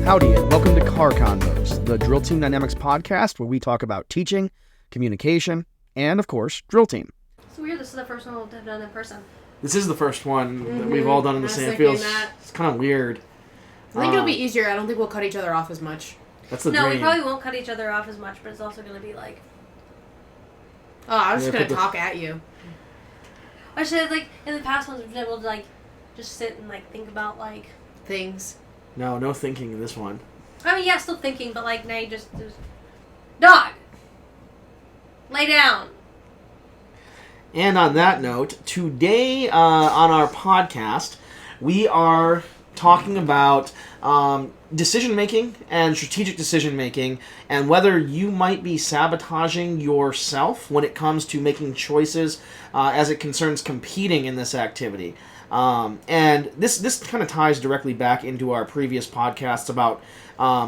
Howdy, and welcome to Convos, the Drill Team Dynamics podcast where we talk about teaching, communication, and, of course, drill team. It's weird this is the first one we'll have done in person. This is the first one that we've all done in the same field. It's kind of weird. I think it'll be easier. I don't think we'll cut each other off as much. That's the dream. No, we probably won't cut each other off as much, but it's also going to be like... Oh, I was just going to talk at you. I said, like, in the past ones, we've been able to, like, just sit and, like, think about, like... things. No thinking in this one. I mean, yeah, still thinking, but, like, now you just... Dog! Lay down! And on that note, today on our podcast, we are talking about decision-making and strategic decision-making and whether you might be sabotaging yourself when it comes to making choices as it concerns competing in this activity. And this kind of ties directly back into our previous podcasts about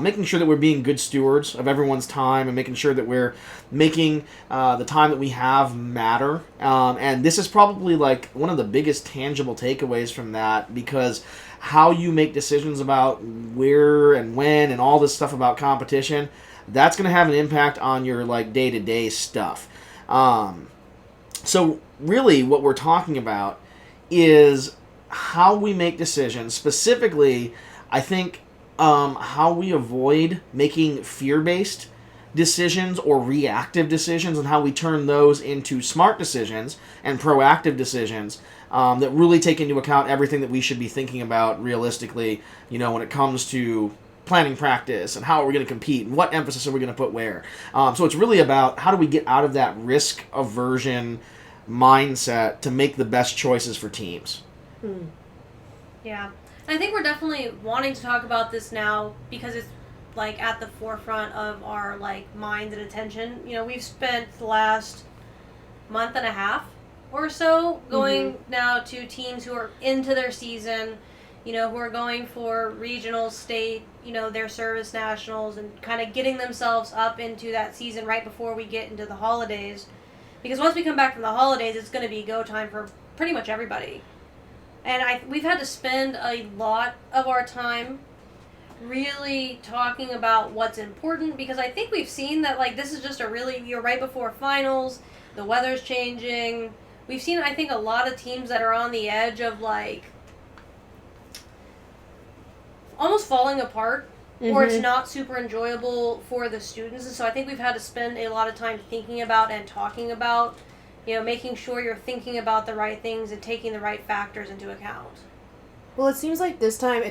making sure that we're being good stewards of everyone's time and making sure that we're making the time that we have matter. And this is probably like one of the biggest tangible takeaways from that, because how you make decisions about where and when and all this stuff about competition, that's going to have an impact on your like day-to-day stuff. So really what we're talking about is how we make decisions. Specifically, I think how we avoid making fear-based decisions or reactive decisions, and how we turn those into smart decisions and proactive decisions that really take into account everything that we should be thinking about realistically, when it comes to planning practice and how are we going to compete and what emphasis are we going to put where. So it's really about how do we get out of that risk aversion mindset to make the best choices for teams. Yeah. I think we're definitely wanting to talk about this now because it's like at the forefront of our like minds and attention. We've spent the last month and a half or so going now to teams who are into their season, who are going for regional, state, their service nationals, and kind of getting themselves up into that season right before we get into the holidays. Because once we come back from the holidays, it's going to be go time for pretty much everybody. And we've had to spend a lot of our time really talking about what's important, because I think we've seen that, like, this is just you're right before finals, the weather's changing. We've seen, I think, a lot of teams that are on the edge of, like, almost falling apart, or it's not super enjoyable for the students. And so I think we've had to spend a lot of time thinking about and talking about, making sure you're thinking about the right things and taking the right factors into account. Well, it seems like this time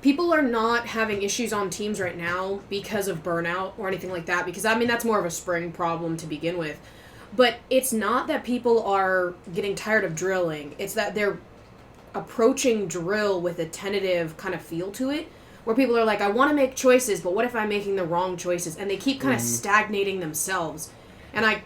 people are not having issues on teams right now because of burnout or anything like that, because, that's more of a spring problem to begin with. But it's not that people are getting tired of drilling. It's that they're approaching drill with a tentative kind of feel to it, where people are like, I want to make choices, but what if I'm making the wrong choices? And they keep kind of stagnating themselves. And I,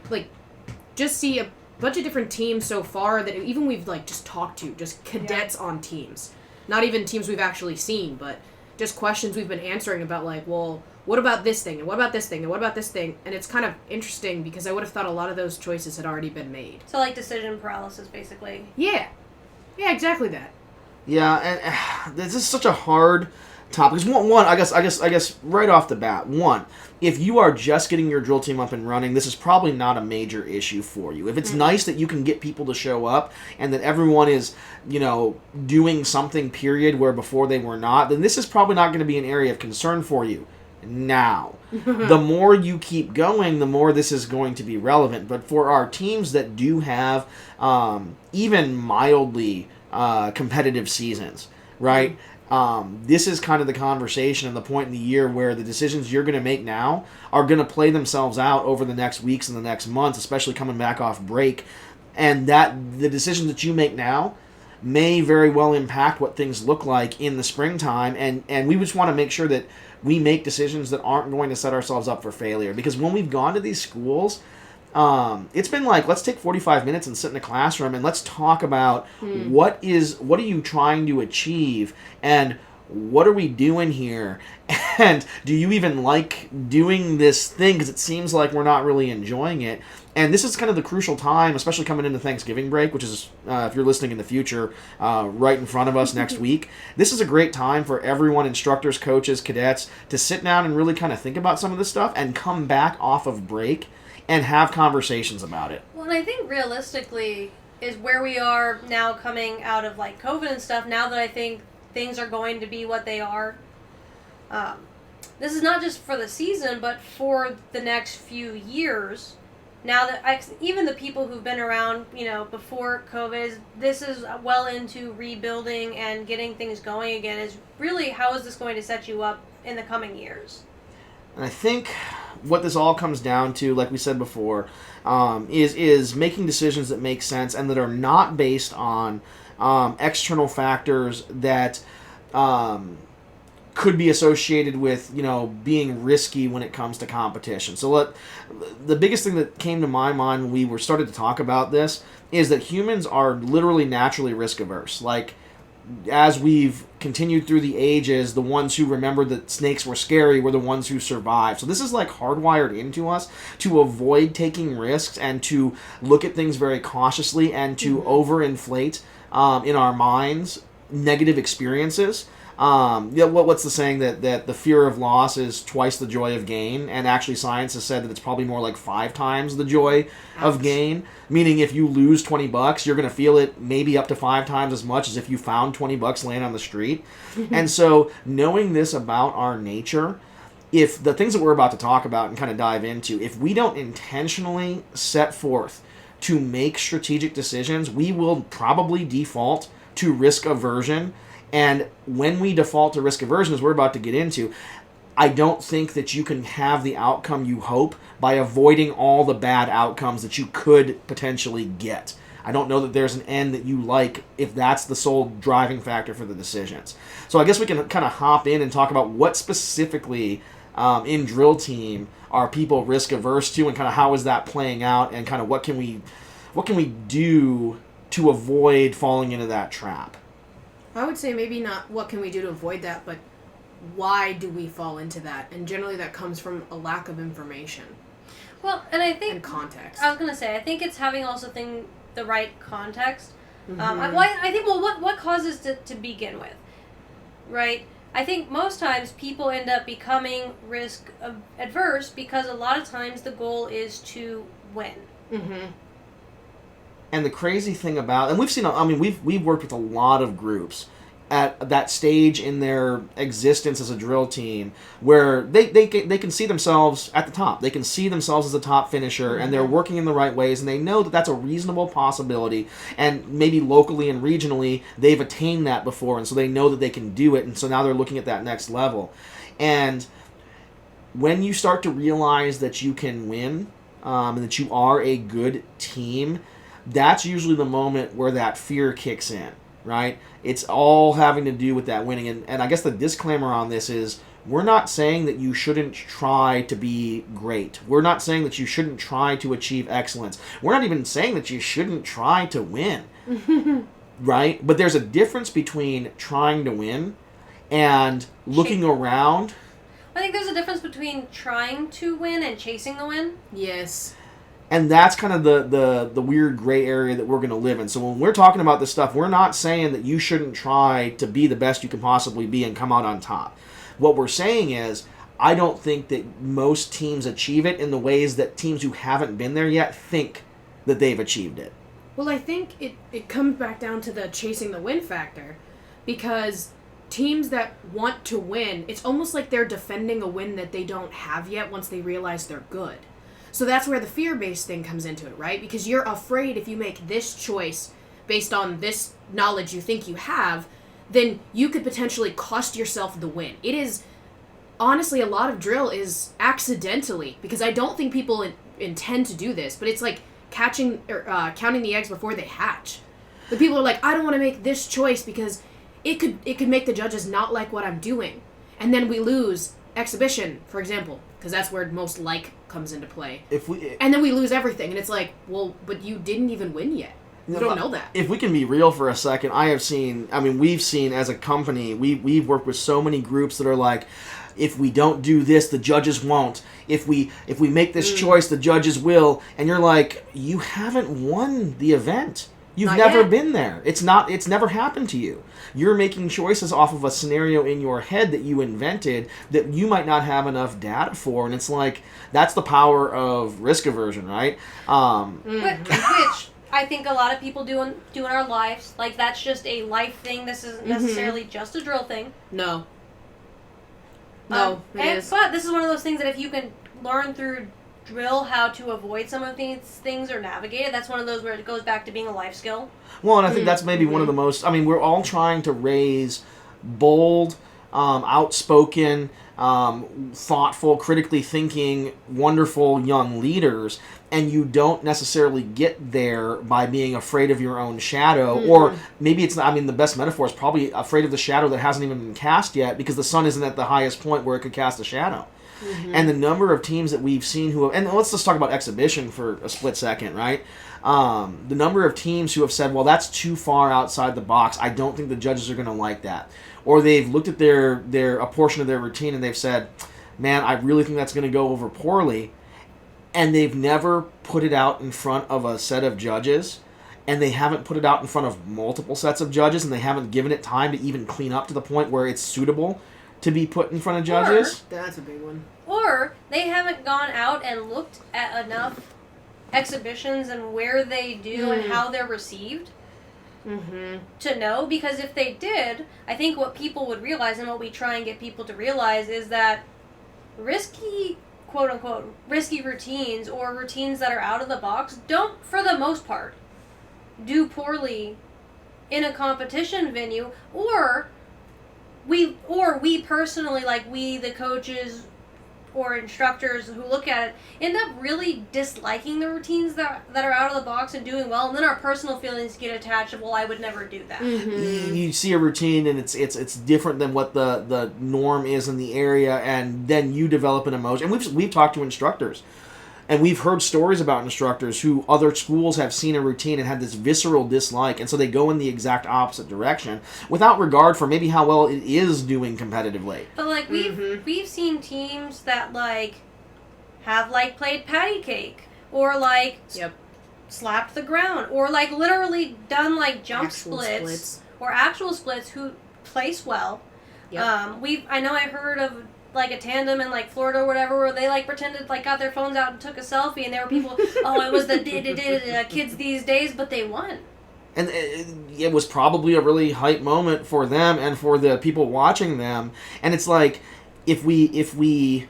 just see a bunch of different teams so far that even we've, just talked to, just cadets on teams. Not even teams we've actually seen, but just questions we've been answering about, well, what about this thing? And what about this thing? And what about this thing? And it's kind of interesting because I would have thought a lot of those choices had already been made. So, decision paralysis, basically. Yeah. Yeah, exactly that. Yeah, and this is such a hard topic. One, I guess right off the bat, if you are just getting your drill team up and running, this is probably not a major issue for you. If it's nice that you can get people to show up and that everyone is, doing something, period, where before they were not, then this is probably not going to be an area of concern for you. Now, the more you keep going, the more this is going to be relevant. But for our teams that do have even mildly competitive seasons, right? This is kind of the conversation and the point in the year where the decisions you're going to make now are going to play themselves out over the next weeks and the next months, especially coming back off break. And that the decisions that you make now may very well impact what things look like in the springtime. And we just want to make sure that we make decisions that aren't going to set ourselves up for failure. Because when we've gone to these schools, it's been let's take 45 minutes and sit in a classroom and let's talk about what are you trying to achieve and what are we doing here, and do you even like doing this thing, because it seems like we're not really enjoying it. And this is kind of the crucial time, especially coming into Thanksgiving break, which is, if you're listening in the future, right in front of us next week. This is a great time for everyone, instructors, coaches, cadets, to sit down and really kind of think about some of this stuff and come back off of break and have conversations about it. Well, and I think realistically is where we are now coming out of like COVID and stuff, now that I think things are going to be what they are. This is not just for the season, but for the next few years. Now that even the people who've been around, before COVID, this is well into rebuilding and getting things going again. Is really, how is this going to set you up in the coming years? And I think what this all comes down to, like we said before, is making decisions that make sense and that are not based on external factors that could be associated with, being risky when it comes to competition. So the biggest thing that came to my mind when we were started to talk about this is that humans are literally naturally risk averse. Like, as we've continued through the ages, the ones who remembered that snakes were scary were the ones who survived. So this is like hardwired into us to avoid taking risks and to look at things very cautiously and to overinflate in our minds negative experiences. What's the saying that the fear of loss is twice the joy of gain, and actually science has said that it's probably more like 5 times the joy of gain, meaning if you lose $20, you're going to feel it maybe up to 5 times as much as if you found $20 laying on the street. And so knowing this about our nature, if the things that we're about to talk about and kind of dive into, if we don't intentionally set forth to make strategic decisions, we will probably default to risk aversion. And when we default to risk aversion, as we're about to get into, I don't think that you can have the outcome you hope by avoiding all the bad outcomes that you could potentially get. I don't know that there's an end that you like if that's the sole driving factor for the decisions. So I guess we can kind of hop in and talk about what specifically in drill team are people risk averse to, and kind of how is that playing out, and kind of what can we do to avoid falling into that trap. I would say maybe not what can we do to avoid that, but why do we fall into that? And generally that comes from a lack of information. Well, and I think... and context. I was going to say, I think it's having also the right context. Mm-hmm. I think, what causes to begin with, right? I think most times people end up becoming risk adverse because a lot of times the goal is to win. Mm-hmm. And the crazy thing about, and we've worked with a lot of groups at that stage in their existence as a drill team where they can see themselves at the top. They can see themselves as a top finisher, and they're working in the right ways, and they know that that's a reasonable possibility, and maybe locally and regionally they've attained that before, and so they know that they can do it, and so now they're looking at that next level. And when you start to realize that you can win, and that you are a good team, that's usually the moment where that fear kicks in, right? It's all having to do with that winning. And I guess the disclaimer on this is we're not saying that you shouldn't try to be great. We're not saying that you shouldn't try to achieve excellence. We're not even saying that you shouldn't try to win, right? But there's a difference between trying to win and looking around. I think there's a difference between trying to win and chasing the win. Yes. And that's kind of the weird gray area that we're going to live in. So when we're talking about this stuff, we're not saying that you shouldn't try to be the best you can possibly be and come out on top. What we're saying is, I don't think that most teams achieve it in the ways that teams who haven't been there yet think that they've achieved it. Well, I think it comes back down to the chasing the win factor, because teams that want to win, it's almost like they're defending a win that they don't have yet once they realize they're good. So that's where the fear-based thing comes into it, right? Because you're afraid if you make this choice based on this knowledge you think you have, then you could potentially cost yourself the win. It is, honestly, a lot of drill is accidentally, because I don't think people intend to do this, but it's like counting the eggs before they hatch. The people are like, I don't want to make this choice because it could make the judges not like what I'm doing. And then we lose exhibition, for example, because that's where most comes into play. And then we lose everything, and it's like, well, but you didn't even win yet. You don't know that. If we can be real for a second, we've seen as a company, we've worked with so many groups that are like, if we don't do this, the judges won't. If we make this choice, the judges will. And you're like, you haven't won the event. You've never been there. It's never happened to you. You're making choices off of a scenario in your head that you invented that you might not have enough data for. And it's like, that's the power of risk aversion, right? Which I think a lot of people do in our lives. Like, that's just a life thing. This isn't necessarily just a drill thing. No. But this is one of those things that if you can learn through drill how to avoid some of these things or navigate it, that's one of those where it goes back to being a life skill. Well, and I think that's maybe one of the most... we're all trying to raise bold, outspoken, thoughtful, critically thinking, wonderful young leaders, and you don't necessarily get there by being afraid of your own shadow, or maybe it's not... the best metaphor is probably afraid of the shadow that hasn't even been cast yet, because the sun isn't at the highest point where it could cast a shadow. And the number of teams that we've seen who have... And let's just talk about exhibition for a split second, right? The number of teams who have said, well, that's too far outside the box. I don't think the judges are going to like that. Or they've looked at a portion of their routine and they've said, man, I really think that's going to go over poorly. And they've never put it out in front of a set of judges. And they haven't put it out in front of multiple sets of judges. And they haven't given it time to even clean up to the point where it's suitable to be put in front of judges. That's a big one. Or they haven't gone out and looked at enough exhibitions and where they do and how they're received to know. Because if they did, I think what people would realize, and what we try and get people to realize, is that risky, quote-unquote, risky routines or routines that are out of the box don't, for the most part, do poorly in a competition venue, or we personally, like we, the coaches or instructors who look at it, end up really disliking the routines that are out of the box and doing well, and then our personal feelings get attached of, well, I would never do that. You see a routine and it's different than what the norm is in the area, and then you develop an emotion. And we've talked to instructors, and we've heard stories about instructors who other schools have seen a routine and had this visceral dislike, and so they go in the exact opposite direction without regard for maybe how well it is doing competitively. But like we've seen teams that like have like played patty cake or like slapped the ground or like literally done like jump splits or actual splits who place well. I know I heard of like a tandem in like Florida or whatever where they like pretended like got their phones out and took a selfie, and there were people, oh, it was the kids these days, but they won. And it was probably a really hype moment for them and for the people watching them. And it's like, if we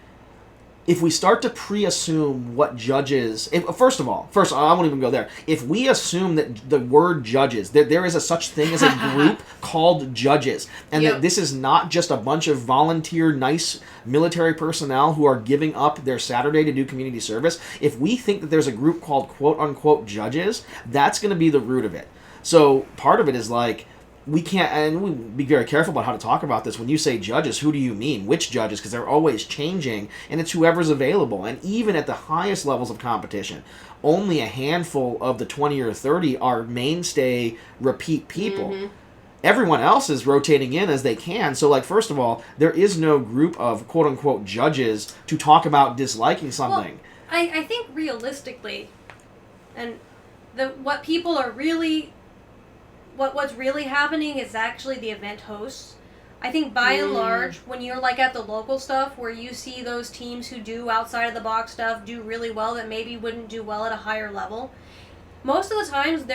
start to pre-assume what judges... First, I won't even go there. If we assume that the word judges, that there is a such thing as a group called judges, and that this is not just a bunch of volunteer, nice military personnel who are giving up their Saturday to do community service, if we think that there's a group called quote-unquote judges, that's going to be the root of it. So part of it is like, we can't, and we be very careful about how to talk about this. When you say judges, who do you mean? Which judges? Because they're always changing, and it's whoever's available. And even at the highest levels of competition, only a handful of the 20 or 30 are mainstay, repeat people. Everyone else is rotating in as they can. So, like, first of all, there is no group of quote-unquote judges to talk about disliking something. Well, I think realistically, and what people are really... What's really happening is actually the event hosts. I think by and large, when you're like at the local stuff where you see those teams who do outside of the box stuff do really well that maybe wouldn't do well at a higher level, most of the times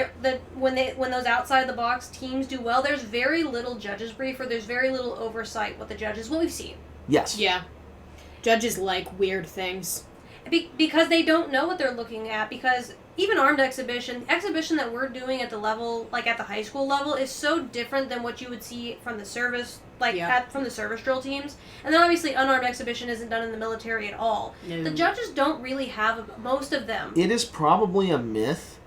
when those outside of the box teams do well, there's very little judges brief, or there's very little oversight with the judges. What we've seen. Yes. Yeah. Judges like weird things. Because they don't know what they're looking at, because even armed exhibition that we're doing at the level, like at the high school level, is so different than what you would see from the service, from the service drill teams. And then obviously unarmed exhibition isn't done in the military at all. No. The judges don't really have most of them. It is probably a myth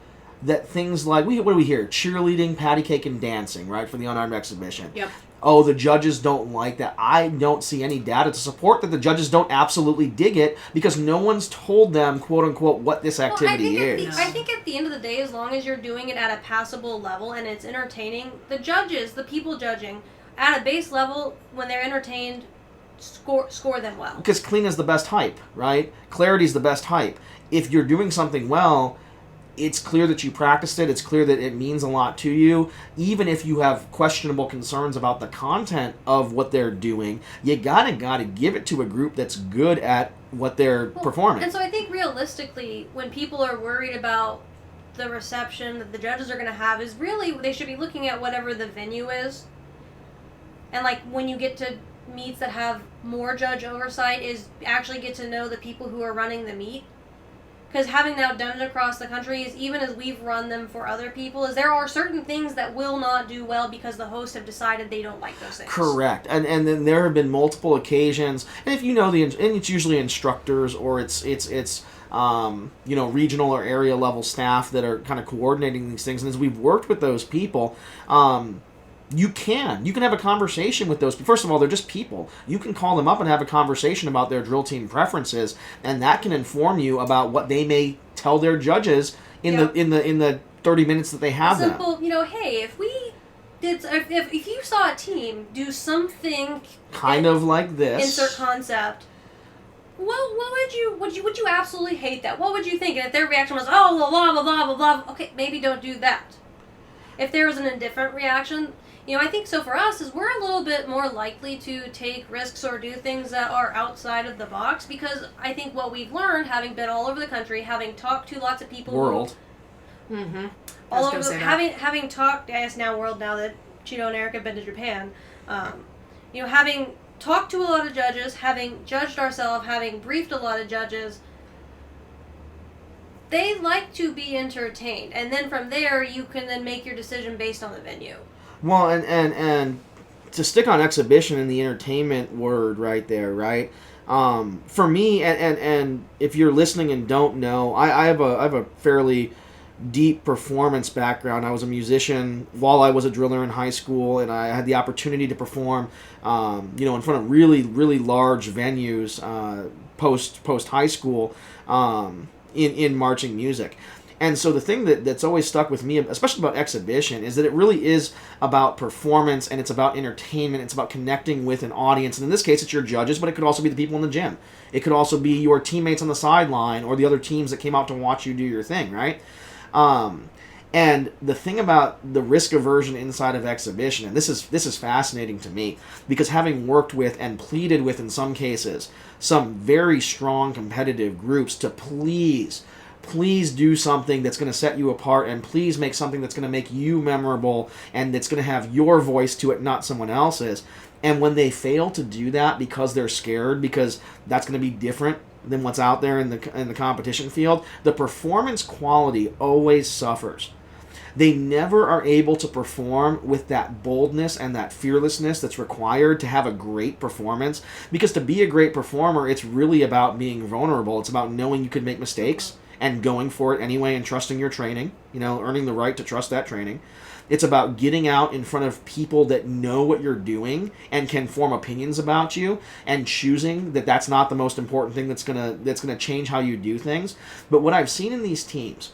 that things like, what do we hear? Cheerleading, patty cake, and dancing, right, for the unarmed exhibition. Yep. oh, the judges don't like that. I don't see any data to support that the judges don't absolutely dig it, because no one's told them, quote unquote, what this activity is. I think at the end of the day, as long as you're doing it at a passable level and it's entertaining, the judges, the people judging, at a base level, when they're entertained, score them well. Because clean is the best hype, right? Clarity is the best hype. If you're doing something well, it's clear that you practiced it. It's clear that it means a lot to you. Even if you have questionable concerns about the content of what they're doing, you gotta give it to a group that's good at what they're performing. And so I think realistically, when people are worried about the reception that the judges are going to have, is really they should be looking at whatever the venue is. And like when you get to meets that have more judge oversight, is actually get to know the people who are running the meet. Because having now done it across the country, is even as we've run them for other people, is there are certain things that will not do well because the hosts have decided they don't like those things. Correct. And then there have been multiple occasions, and if you know and it's usually instructors or it's regional or area level staff that are kind of coordinating these things. And as we've worked with those people, you can have a conversation with those. First of all, they're just people. You can call them up and have a conversation about their drill team preferences, and that can inform you about what they may tell their judges in the 30 minutes that they have them. Simple, hey, if we did, if you saw a team do something kind of like this, insert concept, what would you absolutely hate that? What would you think? And if their reaction was, oh, blah blah blah blah blah, okay, maybe don't do that. If there was an indifferent reaction. I think so for us is we're a little bit more likely to take risks or do things that are outside of the box, because I think what we've learned, having been all over the country, having talked to lots of people world, all over having talked, I guess now world, now that Chino and Eric have been to Japan, having talked to a lot of judges, having judged ourselves, having briefed a lot of judges, they like to be entertained, and then from there you can then make your decision based on the venue. Well, and to stick on exhibition and the entertainment word right there, right? For me, and if you're listening and don't know, I have a fairly deep performance background. I was a musician while I was a driller in high school, and I had the opportunity to perform, in front of really, really large venues post high school in marching music. And so the thing that's always stuck with me, especially about exhibition, is that it really is about performance, and it's about entertainment. It's about connecting with an audience. And in this case, it's your judges, but it could also be the people in the gym. It could also be your teammates on the sideline or the other teams that came out to watch you do your thing, right? And the thing about the risk aversion inside of exhibition, and this is fascinating to me, because having worked with and pleaded with, in some cases, some very strong competitive groups to please do something that's going to set you apart, and please make something that's going to make you memorable and that's going to have your voice to it, not someone else's. And when they fail to do that because they're scared, because that's going to be different than what's out there in the competition field, the performance quality always suffers. They never are able to perform with that boldness and that fearlessness that's required to have a great performance. Because to be a great performer, it's really about being vulnerable. It's about knowing you could make mistakes and going for it anyway and trusting your training, earning the right to trust that training. It's about getting out in front of people that know what you're doing and can form opinions about you, and choosing that that's not the most important thing that's gonna change how you do things. But what I've seen in these teams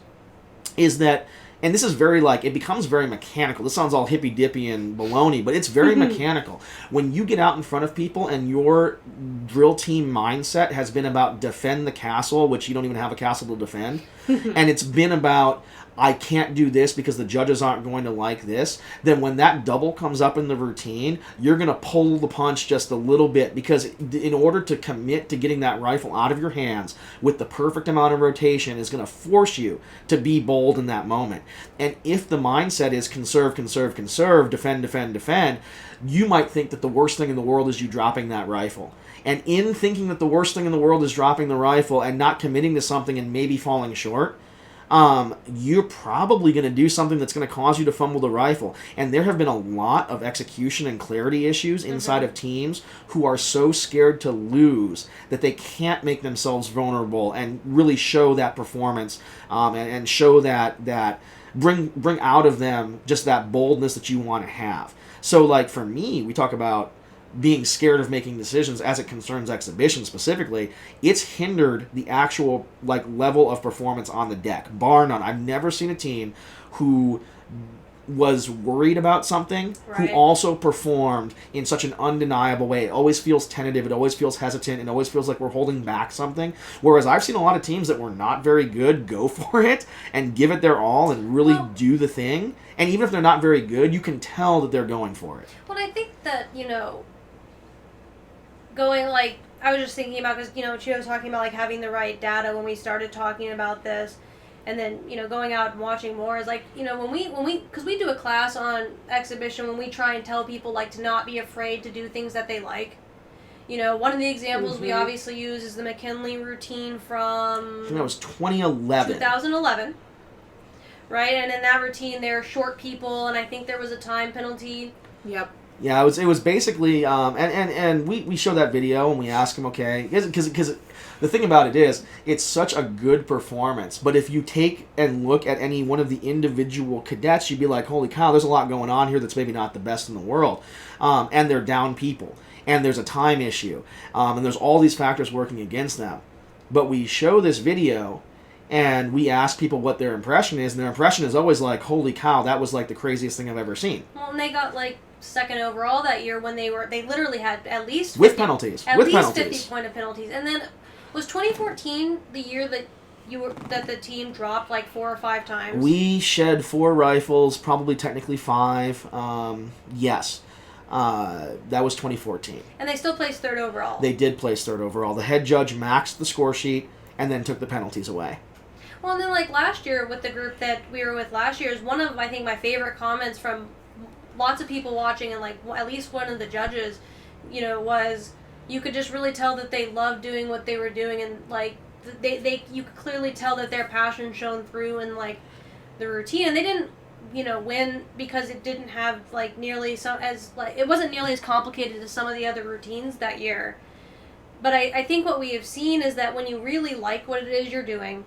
is that, and this is very it becomes very mechanical. This sounds all hippy-dippy and baloney, but it's very mechanical. When you get out in front of people and your drill team mindset has been about defend the castle, which you don't even have a castle to defend, and it's been about, I can't do this because the judges aren't going to like this, then when that double comes up in the routine, you're going to pull the punch just a little bit, because in order to commit to getting that rifle out of your hands with the perfect amount of rotation is going to force you to be bold in that moment. And if the mindset is conserve, conserve, conserve, defend, defend, defend, you might think that the worst thing in the world is you dropping that rifle. And in thinking that the worst thing in the world is dropping the rifle and not committing to something and maybe falling short, you're probably going to do something that's going to cause you to fumble the rifle. And there have been a lot of execution and clarity issues inside of teams who are so scared to lose that they can't make themselves vulnerable and really show that performance, and show that bring out of them just that boldness that you want to have. So, like, for me, we talk about being scared of making decisions as it concerns exhibition specifically. It's hindered the actual, like, level of performance on the deck, bar none. I've never seen a team who was worried about something who also performed in such an undeniable way. It always feels tentative, it always feels hesitant, it always feels like we're holding back something. Whereas I've seen a lot of teams that were not very good go for it and give it their all and really do the thing. And even if they're not very good, you can tell that they're going for it. Well, I think that, you know, going, like, I was just thinking about, because, you know, Chio was talking about, like, having the right data when we started talking about this. And then, you know, going out and watching more is like, you know, when we, because we do a class on exhibition, when we try and tell people, like, to not be afraid to do things that they like. You know, one of the examples we obviously use is the McKinley routine from... I think that was 2011. 2011. Right? And in that routine, they're short people, and I think there was a time penalty. Yep. Yeah, it was basically, and we show that video and we ask them, okay, because the thing about it is, it's such a good performance, but if you take and look at any one of the individual cadets, you'd be like, holy cow, there's a lot going on here that's maybe not the best in the world, and they're down people, and there's a time issue, and there's all these factors working against them. But we show this video, and we ask people what their impression is, and their impression is always like, holy cow, that was like the craziest thing I've ever seen. Well, and they got, like, second overall that year when they literally had at least 50, with penalties. At least 50 point of penalties. And then was 2014 the year that that the team dropped like 4 or 5 times? We shed 4 rifles, probably technically 5. Yes. That was 2014. And they still placed 3rd overall. They did place 3rd overall. The head judge maxed the score sheet and then took the penalties away. Well, and then, like, last year with the group that we were with last year is one of, I think, my favorite comments from lots of people watching, and, like, at least one of the judges, you know, was you could just really tell that they loved doing what they were doing, and, like, you could clearly tell that their passion shone through in, like, the routine. And they didn't, you know, win because it didn't have, like, it wasn't nearly as complicated as some of the other routines that year. But I think what we have seen is that when you really like what it is you're doing,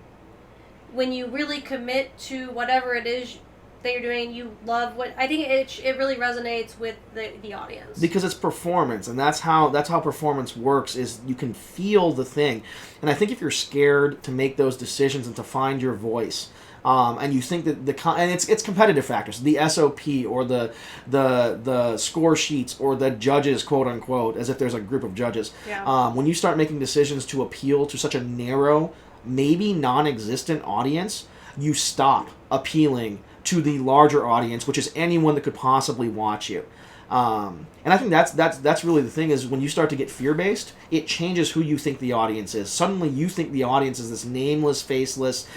when you really commit to whatever it is that you're doing, you love what, I think it really resonates with the audience. Because it's performance, and that's how performance works, is you can feel the thing. And I think if you're scared to make those decisions and to find your voice, and you think that and it's competitive factors, the SOP or the score sheets or the judges, quote unquote, as if there's a group of judges. Yeah. When you start making decisions to appeal to such a narrow, maybe non-existent audience, you stop appealing to the larger audience, which is anyone that could possibly watch you. And I think that's really the thing, is when you start to get fear-based, it changes who you think the audience is. Suddenly you think the audience is this nameless, faceless,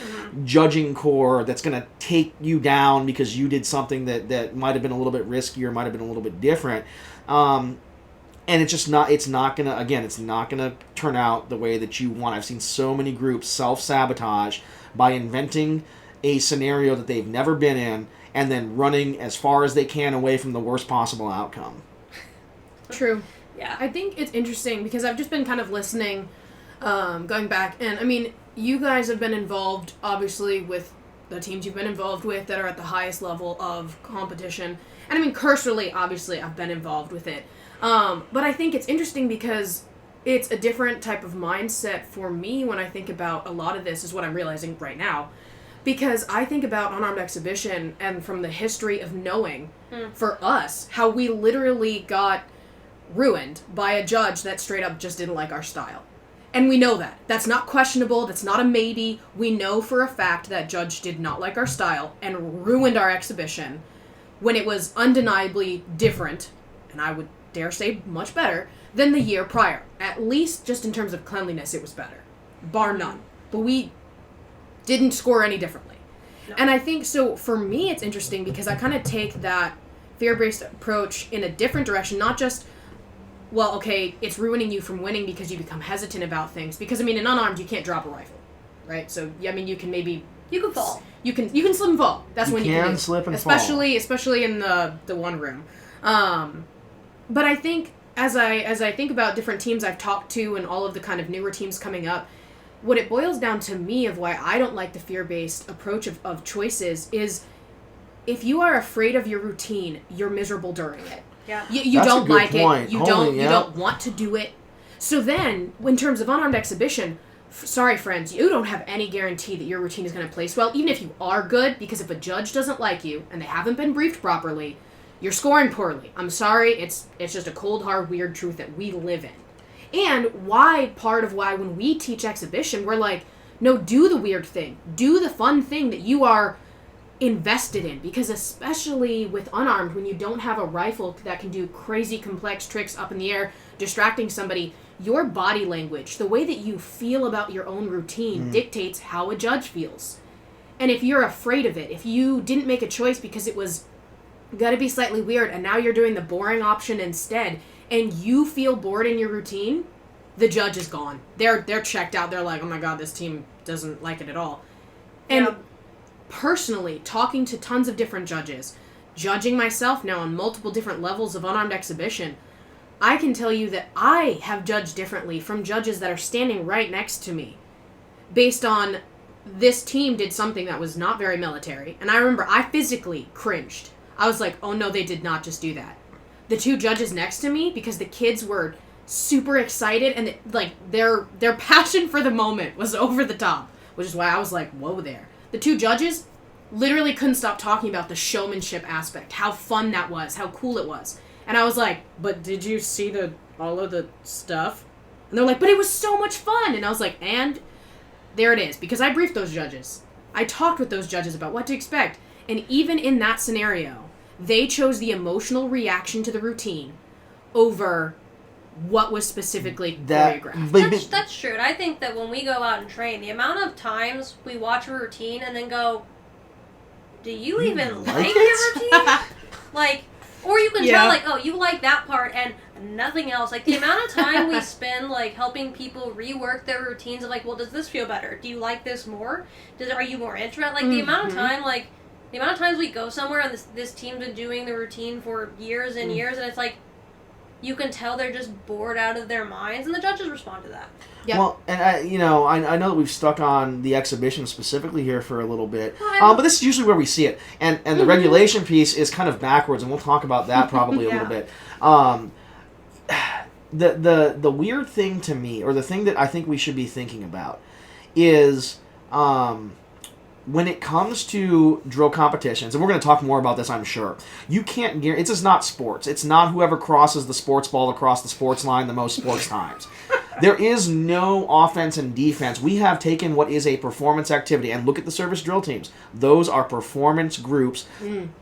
judging corps that's going to take you down because you did something that might have been a little bit riskier, might have been a little bit different. And it's not going to turn out the way that you want. I've seen so many groups self-sabotage by inventing a scenario that they've never been in and then running as far as they can away from the worst possible outcome. True. Yeah. I think it's interesting because I've just been kind of listening, going back, and I mean, you guys have been involved, obviously, with the teams you've been involved with that are at the highest level of competition. And I mean, cursorily, obviously, I've been involved with it. But I think it's interesting because it's a different type of mindset for me when I think about a lot of this, is what I'm realizing right now. Because I think about unarmed exhibition and from the history of knowing, for us, how we literally got ruined by a judge that straight up just didn't like our style. And we know that. That's not questionable. That's not a maybe. We know for a fact that judge did not like our style and ruined our exhibition when it was undeniably different, and I would dare say much better, than the year prior. At least just in terms of cleanliness, it was better. Bar none. But we didn't score any differently. No. And I think, so for me, it's interesting because I kind of take that fear-based approach in a different direction, not just, well, okay, it's ruining you from winning because you become hesitant about things. Because, I mean, in unarmed, you can't drop a rifle, right? So, I mean, you can fall. You can slip and fall. That's when you can slip and fall. fall. Especially in the one room. But I think, as I think about different teams I've talked to and all of the kind of newer teams coming up, what it boils down to me of why I don't like the fear-based approach of choices is if you are afraid of your routine, you're miserable during it. Yeah. You That's a don't good like point. it. You Holy, don't want to do it. So then, in terms of unarmed exhibition, sorry friends, you don't have any guarantee that your routine is going to place well, even if you are good, because if a judge doesn't like you and they haven't been briefed properly, you're scoring poorly. I'm sorry, it's just a cold, hard, weird truth that we live in. And part of why when we teach exhibition, we're like, no, do the weird thing. Do the fun thing that you are invested in. Because especially with unarmed, when you don't have a rifle that can do crazy complex tricks up in the air, distracting somebody, your body language, the way that you feel about your own routine dictates how a judge feels. And if you're afraid of it, if you didn't make a choice because it was gotta be slightly weird and now you're doing the boring option instead, and you feel bored in your routine, the judge is gone. They're checked out. They're like, oh my god, this team doesn't like it at all. And personally, talking to tons of different judges, judging myself now on multiple different levels of unarmed exhibition, I can tell you that I have judged differently from judges that are standing right next to me based on this team did something that was not very military. And I remember I physically cringed. I was like, oh no, they did not just do that. The two judges next to me, because the kids were super excited and their passion for the moment was over the top, which is why I was like, whoa there. The two judges literally couldn't stop talking about the showmanship aspect, how fun that was, how cool it was. And I was like, but did you see all of the stuff? And they're like, but it was so much fun. And I was like, and there it is. Because I briefed those judges. I talked with those judges about what to expect. And even in that scenario, they chose the emotional reaction to the routine over what was specifically choreographed. That's true. And I think that when we go out and train, the amount of times we watch a routine and then go, do you even like your routine? Like, or you can tell, like, oh, you like that part and nothing else. Like, the amount of time we spend, like, helping people rework their routines of, like, well, does this feel better? Do you like this more? Are you more interested? Like, the amount of time, like, the amount of times we go somewhere and this team's been doing the routine for years and years, and it's like, you can tell they're just bored out of their minds, and the judges respond to that. Yep. Well, and I know that we've stuck on the exhibition specifically here for a little bit, but this is usually where we see it, and the regulation piece is kind of backwards, and we'll talk about that probably a little bit. The weird thing to me, or the thing that I think we should be thinking about, is when it comes to drill competitions, and we're going to talk more about this, I'm sure, you can't guarantee, it's just not sports. It's not whoever crosses the sports ball across the sports line the most sports times. There is no offense and defense. We have taken what is a performance activity, and look at the service drill teams. Those are performance groups.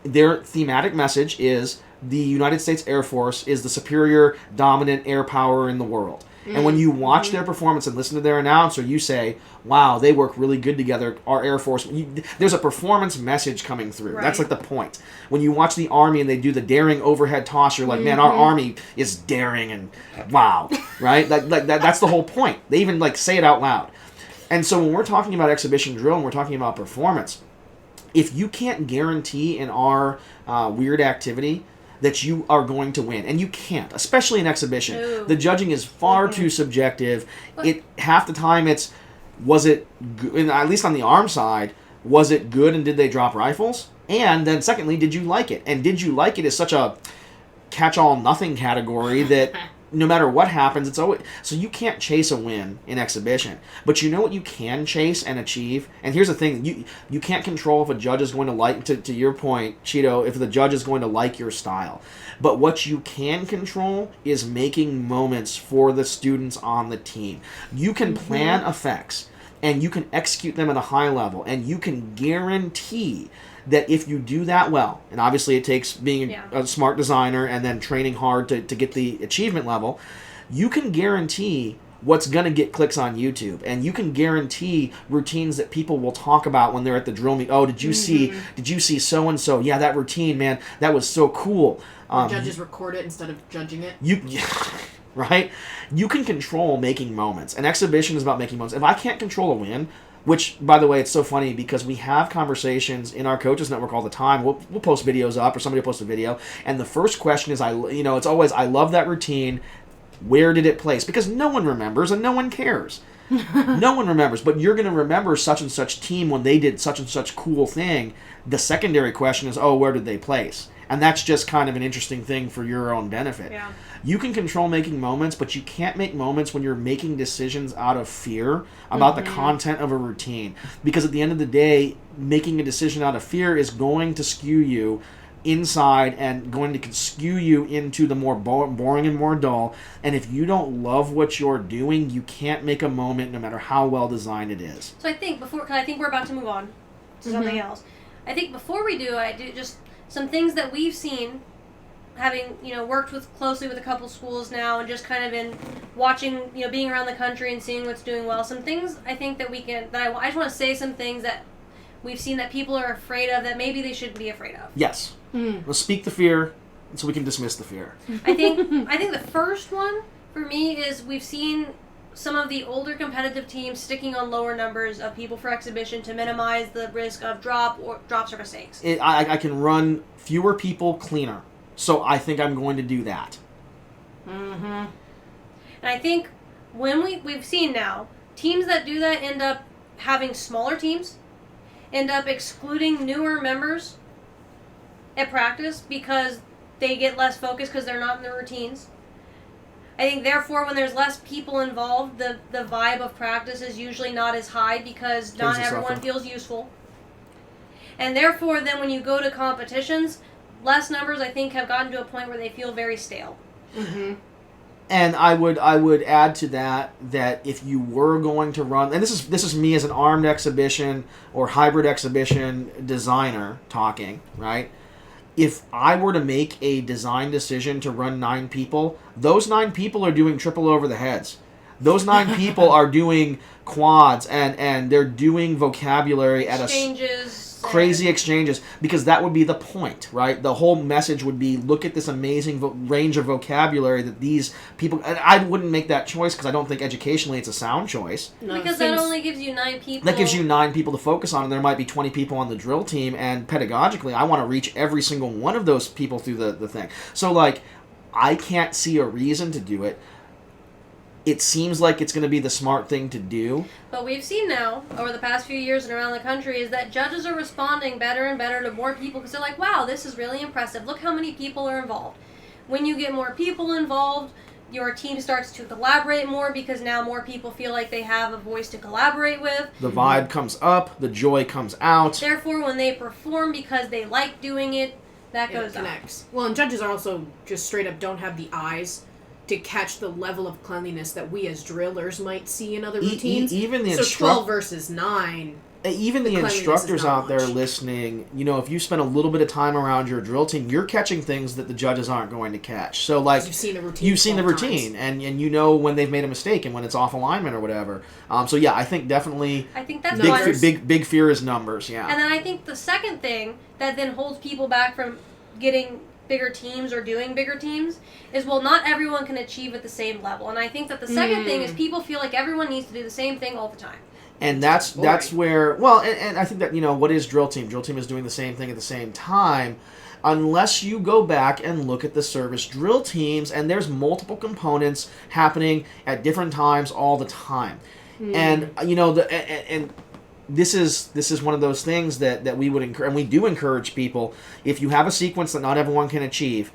Their thematic message is the United States Air Force is the superior, dominant air power in the world. And when you watch their performance and listen to their announcer, you say, wow, they work really good together, our Air Force. There's a performance message coming through. Right. That's like the point. When you watch the Army and they do the daring overhead toss, you're like, man, our Army is daring and wow, right? That's the whole point. They even like say it out loud. And so when we're talking about exhibition drill and we're talking about performance, if you can't guarantee in our weird activity that you are going to win, and you can't, especially in exhibition. Ooh. The judging is far too subjective. Half the time was it good, at least on the arm side, was it good and did they drop rifles? And then secondly, did you like it? And did you like it is such a catch-all nothing category that no matter what happens, it's always... So you can't chase a win in exhibition. But you know what you can chase and achieve? And here's the thing. You can't control if a judge is going to like... To your point, Cheeto, if the judge is going to like your style. But what you can control is making moments for the students on the team. You can plan effects, and you can execute them at a high level, and you can guarantee that if you do that well, and obviously it takes being a smart designer and then training hard to get the achievement level, you can guarantee what's going to get clicks on YouTube, and you can guarantee routines that people will talk about when they're at the drill meet. Oh, did you see so-and-so? Yeah, that routine, man, that was so cool. Judges record it instead of judging it. Right? You can control making moments. An exhibition is about making moments. If I can't control a win, which, by the way, it's so funny because we have conversations in our Coaches Network all the time. We'll post videos up, or somebody will post a video, and the first question is, it's always, I love that routine. Where did it place? Because no one remembers and no one cares. No one remembers, but you're going to remember such and such team when they did such and such cool thing. The secondary question is, oh, where did they place? And that's just kind of an interesting thing for your own benefit. Yeah. You can control making moments, but you can't make moments when you're making decisions out of fear about the content of a routine. Because at the end of the day, making a decision out of fear is going to skew you inside and going to skew you into the more boring and more dull. And if you don't love what you're doing, you can't make a moment no matter how well designed it is. So I think because I think we're about to move on to something else. I think before we do, I do just some things that we've seen, having worked closely with a couple schools now, and just kind of been watching, being around the country and seeing what's doing well. Some things I think that I just want to say some things that we've seen that people are afraid of that maybe they shouldn't be afraid of. Yes. Let's speak the fear so we can dismiss the fear. I think the first one for me is we've seen some of the older competitive teams sticking on lower numbers of people for exhibition to minimize the risk of drops or mistakes. I can run fewer people cleaner, so I think I'm going to do that. And I think when we've seen now, teams that do that end up having smaller teams, end up excluding newer members at practice because they get less focused because they're not in the routines. I think, therefore, when there's less people involved, the vibe of practice is usually not as high because not everyone feels useful. And therefore, then when you go to competitions, less numbers, I think, have gotten to a point where they feel very stale. And I would add to that if you were going to run, and this is me as an armed exhibition or hybrid exhibition designer talking, right? If I were to make a design decision to run 9 people, those 9 people are doing triple over the heads. Those 9 people are doing quads and they're doing vocabulary at crazy exchanges, because that would be the point, right? The whole message would be, look at this amazing range of vocabulary that these people... And I wouldn't make that choice because I don't think educationally it's a sound choice. No, because that only gives you 9 people. That gives you 9 people to focus on, and there might be 20 people on the drill team, and pedagogically, I want to reach every single one of those people through the thing. So, I can't see a reason to do it. It seems like it's going to be the smart thing to do. But we've seen now, over the past few years and around the country, is that judges are responding better and better to more people because they're like, wow, this is really impressive. Look how many people are involved. When you get more people involved, your team starts to collaborate more because now more people feel like they have a voice to collaborate with. The vibe comes up, the joy comes out. Therefore, when they perform because they like doing it, that goes up. Well, and judges are also just straight up don't have the eyes to catch the level of cleanliness that we as drillers might see in other routines. Even the 12 versus 9. Even the instructors out there listening, if you spend a little bit of time around your drill team, you're catching things that the judges aren't going to catch. So, you've seen the routine. You've seen the routine, and you know when they've made a mistake and when it's off alignment or whatever. So yeah, I think definitely. I think that's big fear is numbers. Yeah. And then I think the second thing that then holds people back from getting bigger teams or doing bigger teams is, not everyone can achieve at the same level. And I think that the second thing is people feel like everyone needs to do the same thing all the time. And that's where, and I think that, what is drill team? Drill team is doing the same thing at the same time, unless you go back and look at the service drill teams, and there's multiple components happening at different times all the time. And, and this is one of those things that we would encourage, and we do encourage people, if you have a sequence that not everyone can achieve,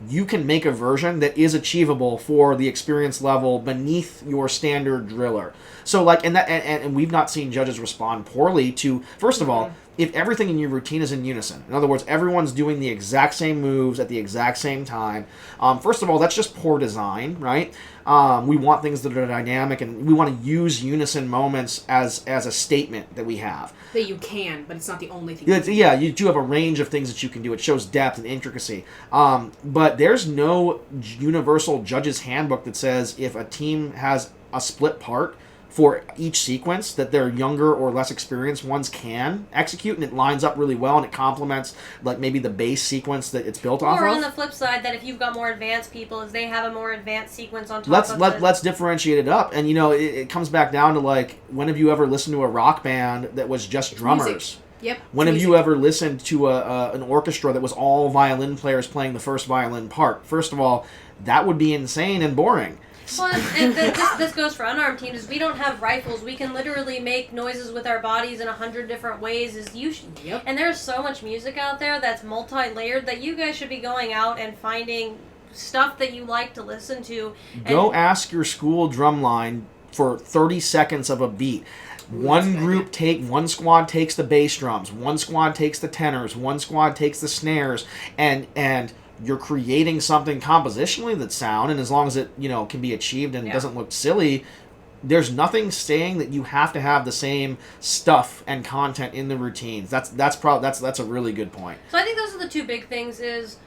you can make a version that is achievable for the experience level beneath your standard driller. So and we've not seen judges respond poorly to, first of all, if everything in your routine is in unison. In other words, everyone's doing the exact same moves at the exact same time. First of all, that's just poor design, right? We want things that are dynamic, and we want to use unison moments as a statement that we have. That you can, but it's not the only thing. Yeah, you do have a range of things that you can do. It shows depth and intricacy. But there's no universal judge's handbook that says if a team has a split part for each sequence that their younger or less experienced ones can execute, and it lines up really well, and it complements maybe the base sequence that it's built off of. Or on the flip side, that if you've got more advanced people, is they have a more advanced sequence on top of it. Let's differentiate it up. And it comes back down to when have you ever listened to a rock band that was just drummers? Music. Yep. When have you ever listened to an orchestra that was all violin players playing the first violin part? First of all, that would be insane and boring. Well, and this goes for unarmed teams. Is we don't have rifles. We can literally make noises with our bodies in 100 different ways. Yep. And there's so much music out there that's multi-layered that you guys should be going out and finding stuff that you like to listen to. Go ask your school drum line for 30 seconds of a beat. One squad takes the bass drums, one squad takes the tenors, one squad takes the snares, and you're creating something compositionally that's sound, and as long as it, can be achieved and doesn't look silly, there's nothing saying that you have to have the same stuff and content in the routines. That's a really good point. So I think those are the two big things: is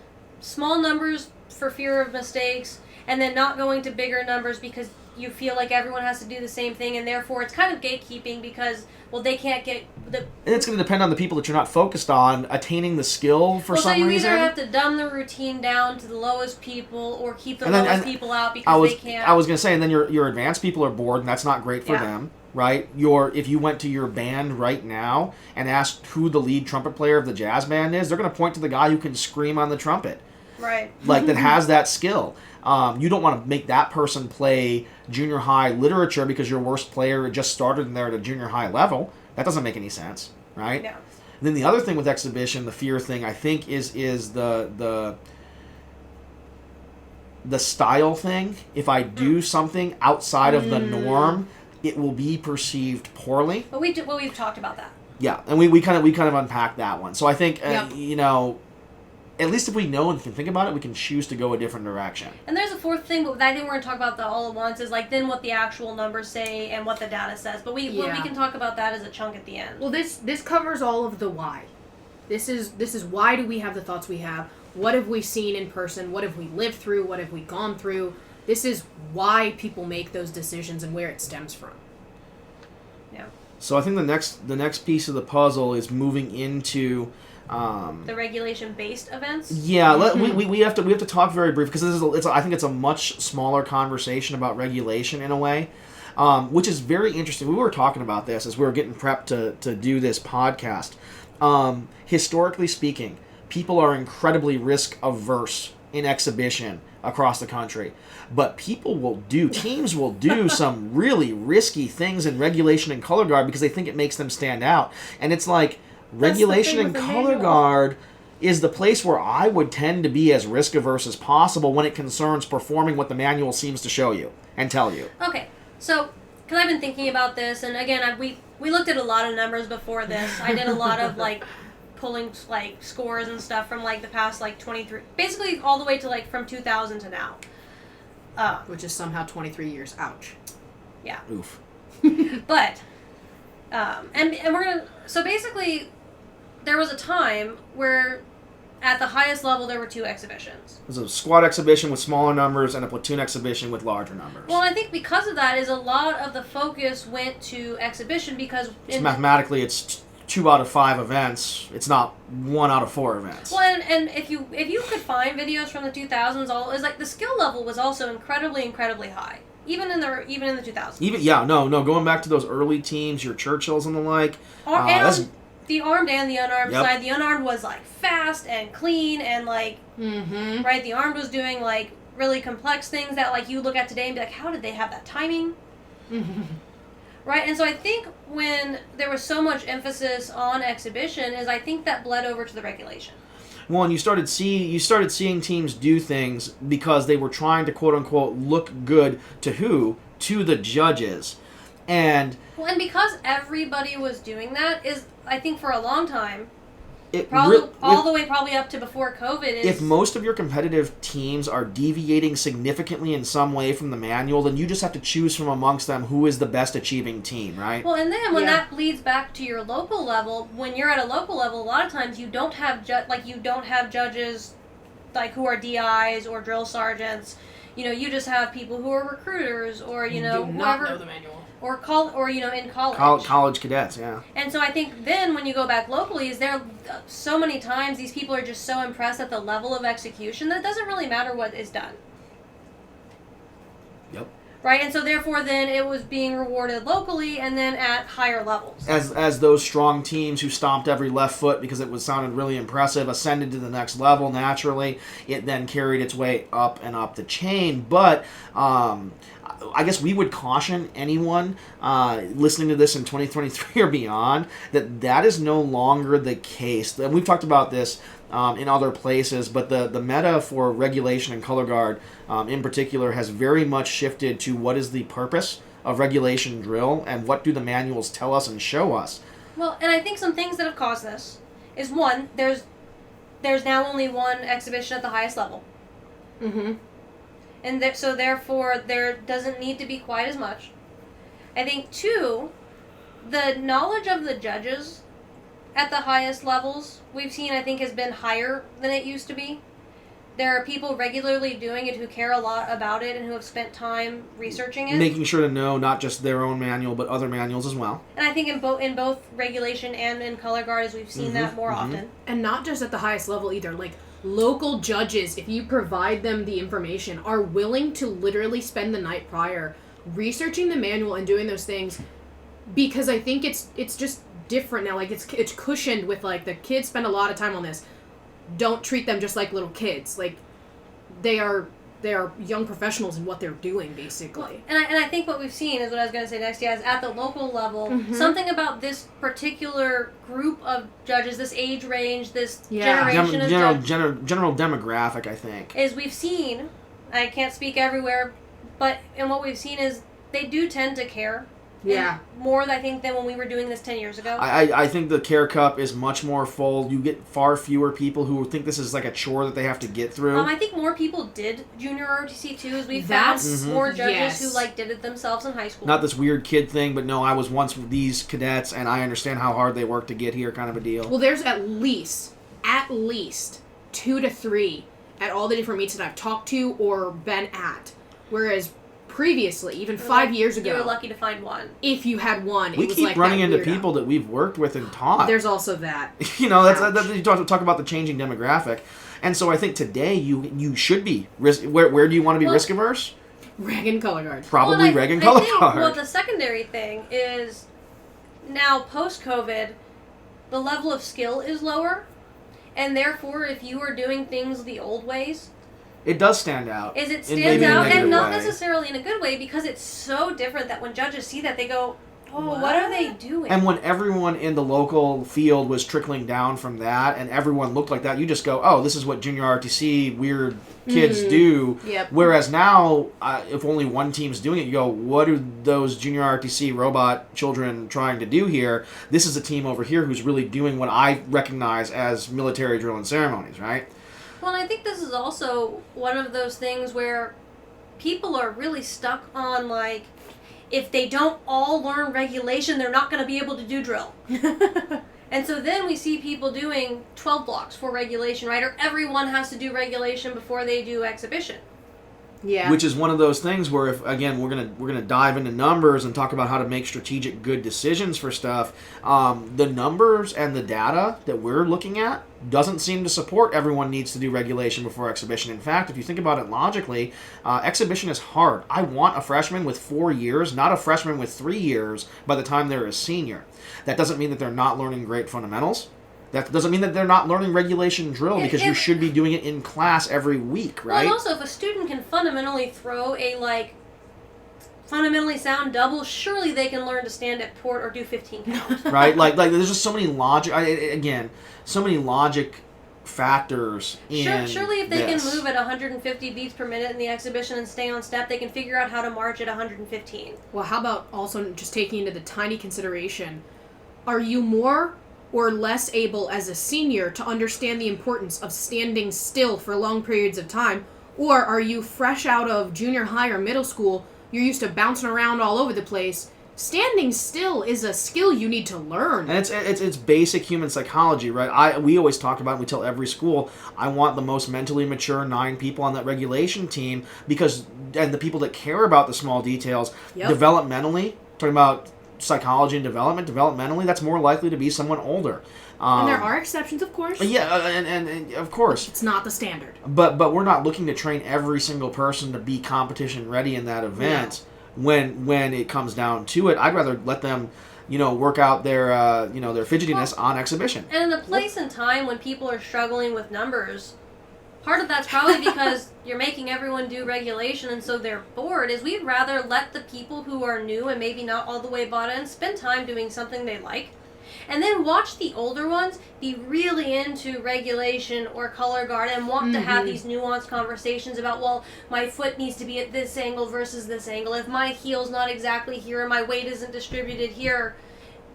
small numbers for fear of mistakes, and then not going to bigger numbers because you feel like everyone has to do the same thing, and therefore it's kind of gatekeeping because, they can't get the... And it's going to depend on the people that you're not focused on attaining the skill for some reason. So you either have to dumb the routine down to the lowest people or keep the lowest people out because they can't... I was going to say, and then your advanced people are bored, and that's not great for them, right? If you went to your band right now and asked who the lead trumpet player of the jazz band is, they're going to point to the guy who can scream on the trumpet. Right. That has that skill. You don't want to make that person play junior high literature because your worst player just started in there at a junior high level. That doesn't make any sense, right? Yeah. And then the other thing with exhibition, the fear thing, I think is the style thing. If I do something outside of the norm, it will be perceived poorly. But we've talked about that. Yeah, and we kind of unpacked that one. So I think at least if we know and can think about it, we can choose to go a different direction. And there's a fourth thing, but I think we're going to talk about that all at once, is then what the actual numbers say and what the data says. But we can talk about that as a chunk at the end. Well, this covers all of the why. This is why do we have the thoughts we have? What have we seen in person? What have we lived through? What have we gone through? This is why people make those decisions and where it stems from. Yeah. So I think the next piece of the puzzle is moving into... the regulation-based events. Yeah, we have to talk very brief because I think it's a much smaller conversation about regulation in a way, which is very interesting. We were talking about this as we were getting prepped to do this podcast. Historically speaking, people are incredibly risk averse in exhibition across the country, but teams will do some really risky things in regulation and color guard because they think it makes them stand out, and it's like. Regulation and color guard is the place where I would tend to be as risk averse as possible when it concerns performing what the manual seems to show you and tell you. Okay, so because I've been thinking about this, and again, we looked at a lot of numbers before this. I did a lot of pulling scores and stuff from the past 23, basically all the way to from 2000 to now. Which is somehow 23 years. Ouch. Yeah. Oof. But and we're gonna basically. There was a time where, at the highest level, there were two exhibitions. There's a squad exhibition with smaller numbers and a platoon exhibition with larger numbers. Well, I think because of that, a lot of the focus went to exhibition because... mathematically, it's 2 out of 5 events. It's not 1 out of 4 events. Well, and if you could find videos from the 2000s, the skill level was also incredibly, incredibly high. Even in the 2000s. Going back to those early teams, your Churchills and the like. The armed and the unarmed Yep. side. The unarmed was fast and clean and right. The armed was doing really complex things that you look at today and be how did they have that timing? Right, and so I think when there was so much emphasis on exhibition, I think that bled over to the regulation. Well, and you started seeing teams do things because they were trying to quote unquote look good to who? To the judges. And because everybody was doing that, I think for a long time, all the way probably up to before COVID. If most of your competitive teams are deviating significantly in some way from the manual, then you just have to choose from amongst them who is the best achieving team, right? Well, and then when that bleeds back to your local level, when you're at a local level, a lot of times you don't have judges who are DIs or drill sergeants. You just have people who are recruiters or do whoever. not know the manual. Or in college. College cadets, yeah. And so I think then when you go back locally, so many times these people are just so impressed at the level of execution that it doesn't really matter what is done. Yep. Right, and so therefore then it was being rewarded locally and then at higher levels. As those strong teams who stomped every left foot because it sounded really impressive ascended to the next level naturally, it then carried its way up and up the chain. But I guess we would caution anyone listening to this in 2023 or beyond that is no longer the case. And we've talked about this in other places, but the meta for regulation and color guard in particular has very much shifted to what is the purpose of regulation drill and what do the manuals tell us and show us. Well, and I think some things that have caused this is, one, there's now only one exhibition at the highest level. Mm-hmm. And so therefore there doesn't need to be quite as much. I think, two, the knowledge of the judges at the highest levels we've seen, I think, has been higher than it used to be. There are people regularly doing it who care a lot about it and who have spent time researching it. Making sure to know not just their own manual, but other manuals as well. And I think in both regulation and in color guard, as we've seen that more often. And not just at the highest level either. Like, local judges, if you provide them the information, are willing to literally spend the night prior researching the manual and doing those things, because I think it's just different now. Like, it's cushioned with, like, the kids spend a lot of time on this. Don't treat them just like little kids. Like, they are young professionals in what they're doing, basically. Well, and I think what we've seen is what I was going to say next. Yeah, is at the local level, something about this particular group of judges, this age range, this generation of judges, general demographic, I think, is we've seen. I can't speak everywhere, but and what we've seen is they do tend to care. Yeah. More, I think, than when we were doing this 10 years ago. I think the care cup is much more full. You get far fewer people who think this is like a chore that they have to get through. I think more people did junior ROTC too, as we found more judges who did it themselves in high school. Not this weird kid thing, but no, I was once these cadets, and I understand how hard they work to get here, kind of a deal. Well, there's at least 2 to 3 at all the different meets that I've talked to or been at, whereas previously, even 5 years ago, you were lucky to find one. If you had one, we it was keep like running that into weirdo. people that we've worked with and taught. There's also that. You know, that's you talk about the changing demographic, and so I think today you should be risk. Where do you want to be risk averse? Reg and color guard. Probably reg and color guard. Well, the secondary thing is now post COVID, the level of skill is lower, and therefore, if you are doing things the old ways. It does stand out. It stands out, and not necessarily in a good way, because it's so different that when judges see that, they go, oh, what are they doing? And when everyone in the local field was trickling down from that, and everyone looked like that, you just go, oh, this is what junior RTC weird kids do. Yep. Whereas now, if only one team's doing it, you go, what are those junior RTC robot children trying to do here? This is a team over here who's really doing what I recognize as military drill and ceremonies, right? Well, I think this is also one of those things where people are really stuck on, like, if they don't all learn regulation, they're not going to be able to do drill. And so then we see people doing 12 blocks for regulation, right? Or everyone has to do regulation before they do exhibition. Yeah. Which is one of those things where, if again we're gonna dive into numbers and talk about how to make strategic good decisions for stuff. The numbers and the data that we're looking at doesn't seem to support everyone needs to do regulation before exhibition. In fact, if you think about it logically, exhibition is hard. I want a freshman with 4 years, not a freshman with 3 years by the time they're a senior. That doesn't mean that they're not learning great fundamentals. That doesn't mean that they're not learning regulation drill, because you should be doing it in class every week, right? Well, and also, if a student can fundamentally throw a, fundamentally sound double, surely they can learn to stand at port or do 15 count. Right? Like there's just so many logic, factors in Surely if they this. can move at 150 beats per minute in the exhibition and stay on step, they can figure out how to march at 115. Well, how about also just taking into the tiny consideration, are you more or less able as a senior to understand the importance of standing still for long periods of time? Or are you fresh out of junior high or middle school, you're used to bouncing around all over the place? Standing still is a skill you need to learn. And it's basic human psychology, right? We always talk about, and we tell every school, I want the most mentally mature 9 people on that regulation team, and the people that care about the small details, developmentally, talking about psychology and developmentally, that's more likely to be someone older. And there are exceptions, of course. Yeah, and of course. It's not the standard. But we're not looking to train every single person to be competition ready in that event. When it comes down to it, I'd rather let them, work out their fidgetiness on exhibition. And in a place and time when people are struggling with numbers, part of that's probably because you're making everyone do regulation and so they're bored, is we'd rather let the people who are new and maybe not all the way bought in spend time doing something they like. And then watch the older ones be really into regulation or color guard and want to have these nuanced conversations about, well, my foot needs to be at this angle versus this angle. If my heel's not exactly here and my weight isn't distributed here.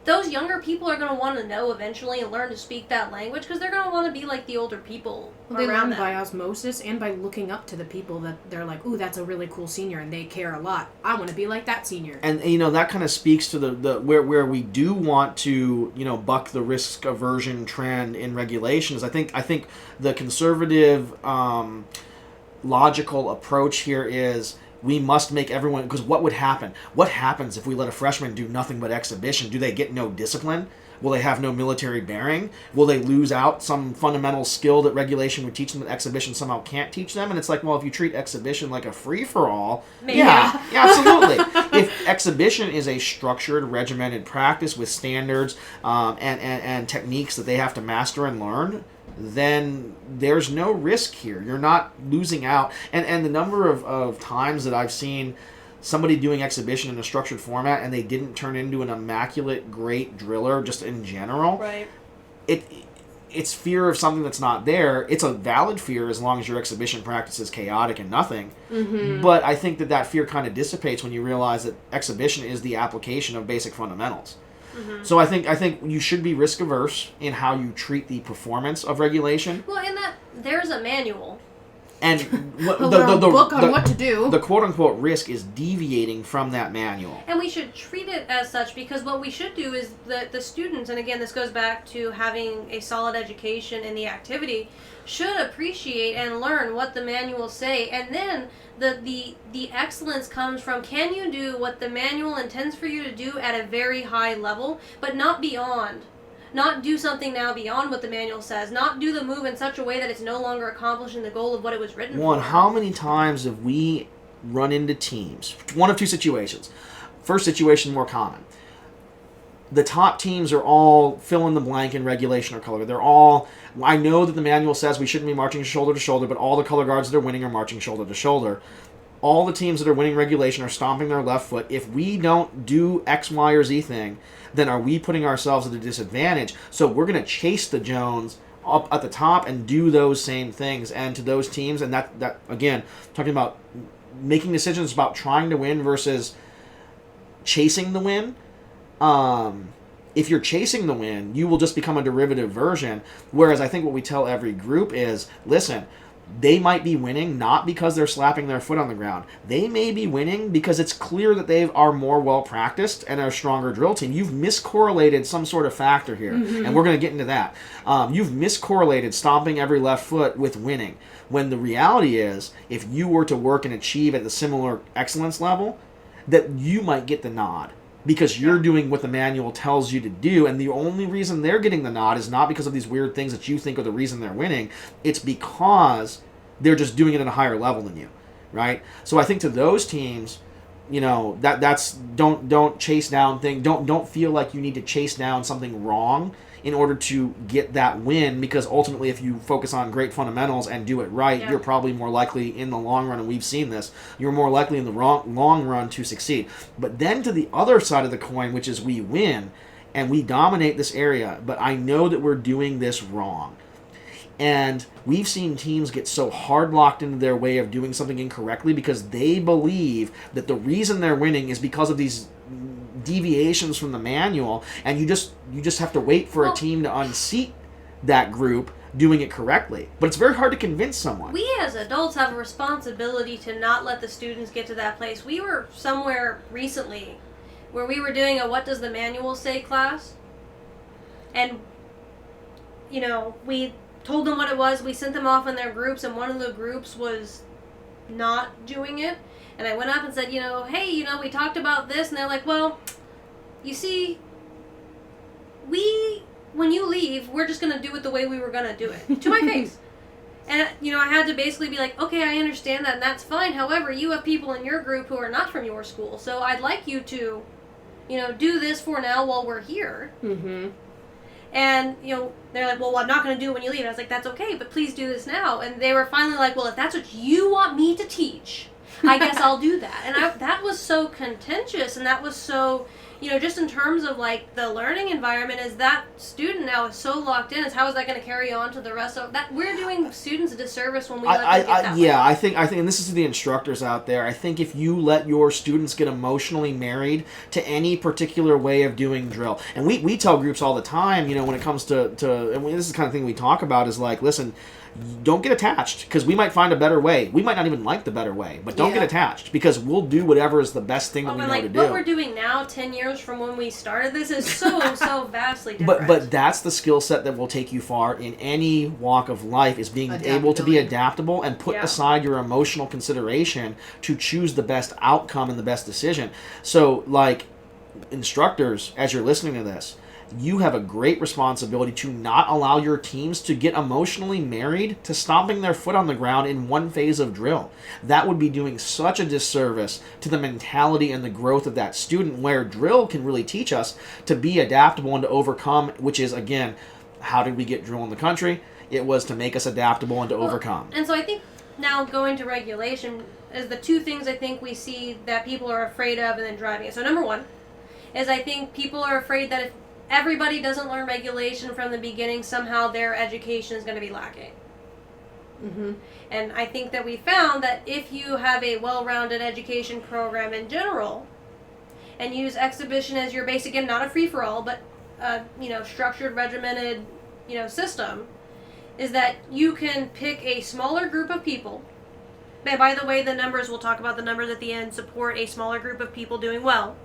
Those younger people are going to want to know eventually and learn to speak that language because they're going to want to be like the older people They around learn them. by osmosis and by looking up to the people that they're like, ooh, that's a really cool senior, and they care a lot. I want to be like that senior. And that kind of speaks to the where we do want to buck the risk aversion trend in regulations. I think the conservative logical approach here is we must make everyone, because what would happen? What happens if we let a freshman do nothing but exhibition? Do they get no discipline? Will they have no military bearing? Will they lose out some fundamental skill that regulation would teach them that exhibition somehow can't teach them? And it's like, well, if you treat exhibition like a free-for-all, yeah, absolutely. If exhibition is a structured, regimented practice with standards and techniques that they have to master and learn, then there's no risk here. You're not losing out. And the number of times that I've seen somebody doing exhibition in a structured format and they didn't turn into an immaculate, great driller just in general. Right. It's fear of something that's not there. It's a valid fear as long as your exhibition practice is chaotic and nothing. Mm-hmm. But I think that fear kind of dissipates when you realize that exhibition is the application of basic fundamentals. Mm-hmm. So I think you should be risk averse in how you treat the performance of regulation. Well, in that there's a manual. And the book on what to do. The quote unquote risk is deviating from that manual. And we should treat it as such, because what we should do is the students, and again this goes back to having a solid education in the activity, should appreciate and learn what the manuals say, and then the excellence comes from, can you do what the manual intends for you to do at a very high level, but not beyond. Not do something now beyond what the manual says. Not do the move in such a way that it's no longer accomplishing the goal of what it was written for. How many times have we run into teams? One of two situations. First situation, more common. The top teams are all fill in the blank in regulation or color. They're all, I know that the manual says we shouldn't be marching shoulder to shoulder, but all the color guards that are winning are marching shoulder to shoulder. All the teams that are winning regulation are stomping their left foot. If we don't do X, Y, or Z thing, then are we putting ourselves at a disadvantage? So we're going to chase the Jones up at the top and do those same things. And to those teams, and that again, talking about making decisions about trying to win versus chasing the win. If you're chasing the win, you will just become a derivative version. Whereas I think what we tell every group is, listen, they might be winning not because they're slapping their foot on the ground. They may be winning because it's clear that they are more well-practiced and are a stronger drill team. You've miscorrelated some sort of factor here, and we're going to get into that. You've miscorrelated stomping every left foot with winning, when the reality is, if you were to work and achieve at the similar excellence level, that you might get the nod. Because you're doing what the manual tells you to do, and the only reason they're getting the nod is not because of these weird things that you think are the reason they're winning. It's because they're just doing it at a higher level than you, right? So I think to those teams, that's don't chase down things. Don't feel like you need to chase down something wrong in order to get that win, because ultimately if you focus on great fundamentals and do it right, you're probably more likely in the long run, and we've seen this, you're more likely in the long run to succeed. But then to the other side of the coin, which is we win and we dominate this area, but I know that we're doing this wrong. And we've seen teams get so hard locked into their way of doing something incorrectly because they believe that the reason they're winning is because of these deviations from the manual, and you just have to wait for a team to unseat that group doing it correctly. But it's very hard to convince someone. We as adults have a responsibility to not let the students get to that place. We were somewhere recently where we were doing a what does the manual say class, and we told them what it was. We sent them off in their groups, and one of the groups was not doing it. And I went up and said, hey, we talked about this. And they're like, well, you see, when you leave, we're just going to do it the way we were going to do it. To my face. And, I had to basically be like, okay, I understand that, and that's fine. However, you have people in your group who are not from your school. So I'd like you to, do this for now while we're here. Mm-hmm. And, they're like, well, I'm not going to do it when you leave. And I was like, that's okay, but please do this now. And they were finally like, well, if that's what you want me to teach, I guess I'll do that. And that was so contentious, and that was so, just in terms of, like, the learning environment, is that student now is so locked in, is how is that going to carry on to the rest of that? We're doing students a disservice when we let them get that way. I think, and this is to the instructors out there, I think if you let your students get emotionally married to any particular way of doing drill, and we tell groups all the time, when it comes to and this is the kind of thing we talk about, is like, listen, don't get attached, because we might find a better way. We might not even like the better way, but don't get attached, because we'll do whatever is the best thing that we know to do. What we're doing now, 10 years from when we started this, is so vastly different. But that's the skill set that will take you far in any walk of life, is being able to be adaptable and put aside your emotional consideration to choose the best outcome and the best decision. So, like, instructors, as you're listening to this, you have a great responsibility to not allow your teams to get emotionally married to stomping their foot on the ground in one phase of drill. That would be doing such a disservice to the mentality and the growth of that student, where drill can really teach us to be adaptable and to overcome, which is, again, how did we get drill in the country? It was to make us adaptable and to overcome. And so I think now going to regulation is the two things I think we see that people are afraid of and then driving it. So number one is I think people are afraid that if everybody doesn't learn regulation from the beginning, somehow their education is going to be lacking. Mm-hmm. And I think that we found that if you have a well-rounded education program in general, and use exhibition as your base, again, not a free-for-all, but structured, regimented, system, is that you can pick a smaller group of people. And by the way, the numbers, we'll talk about the numbers at the end, support a smaller group of people doing well.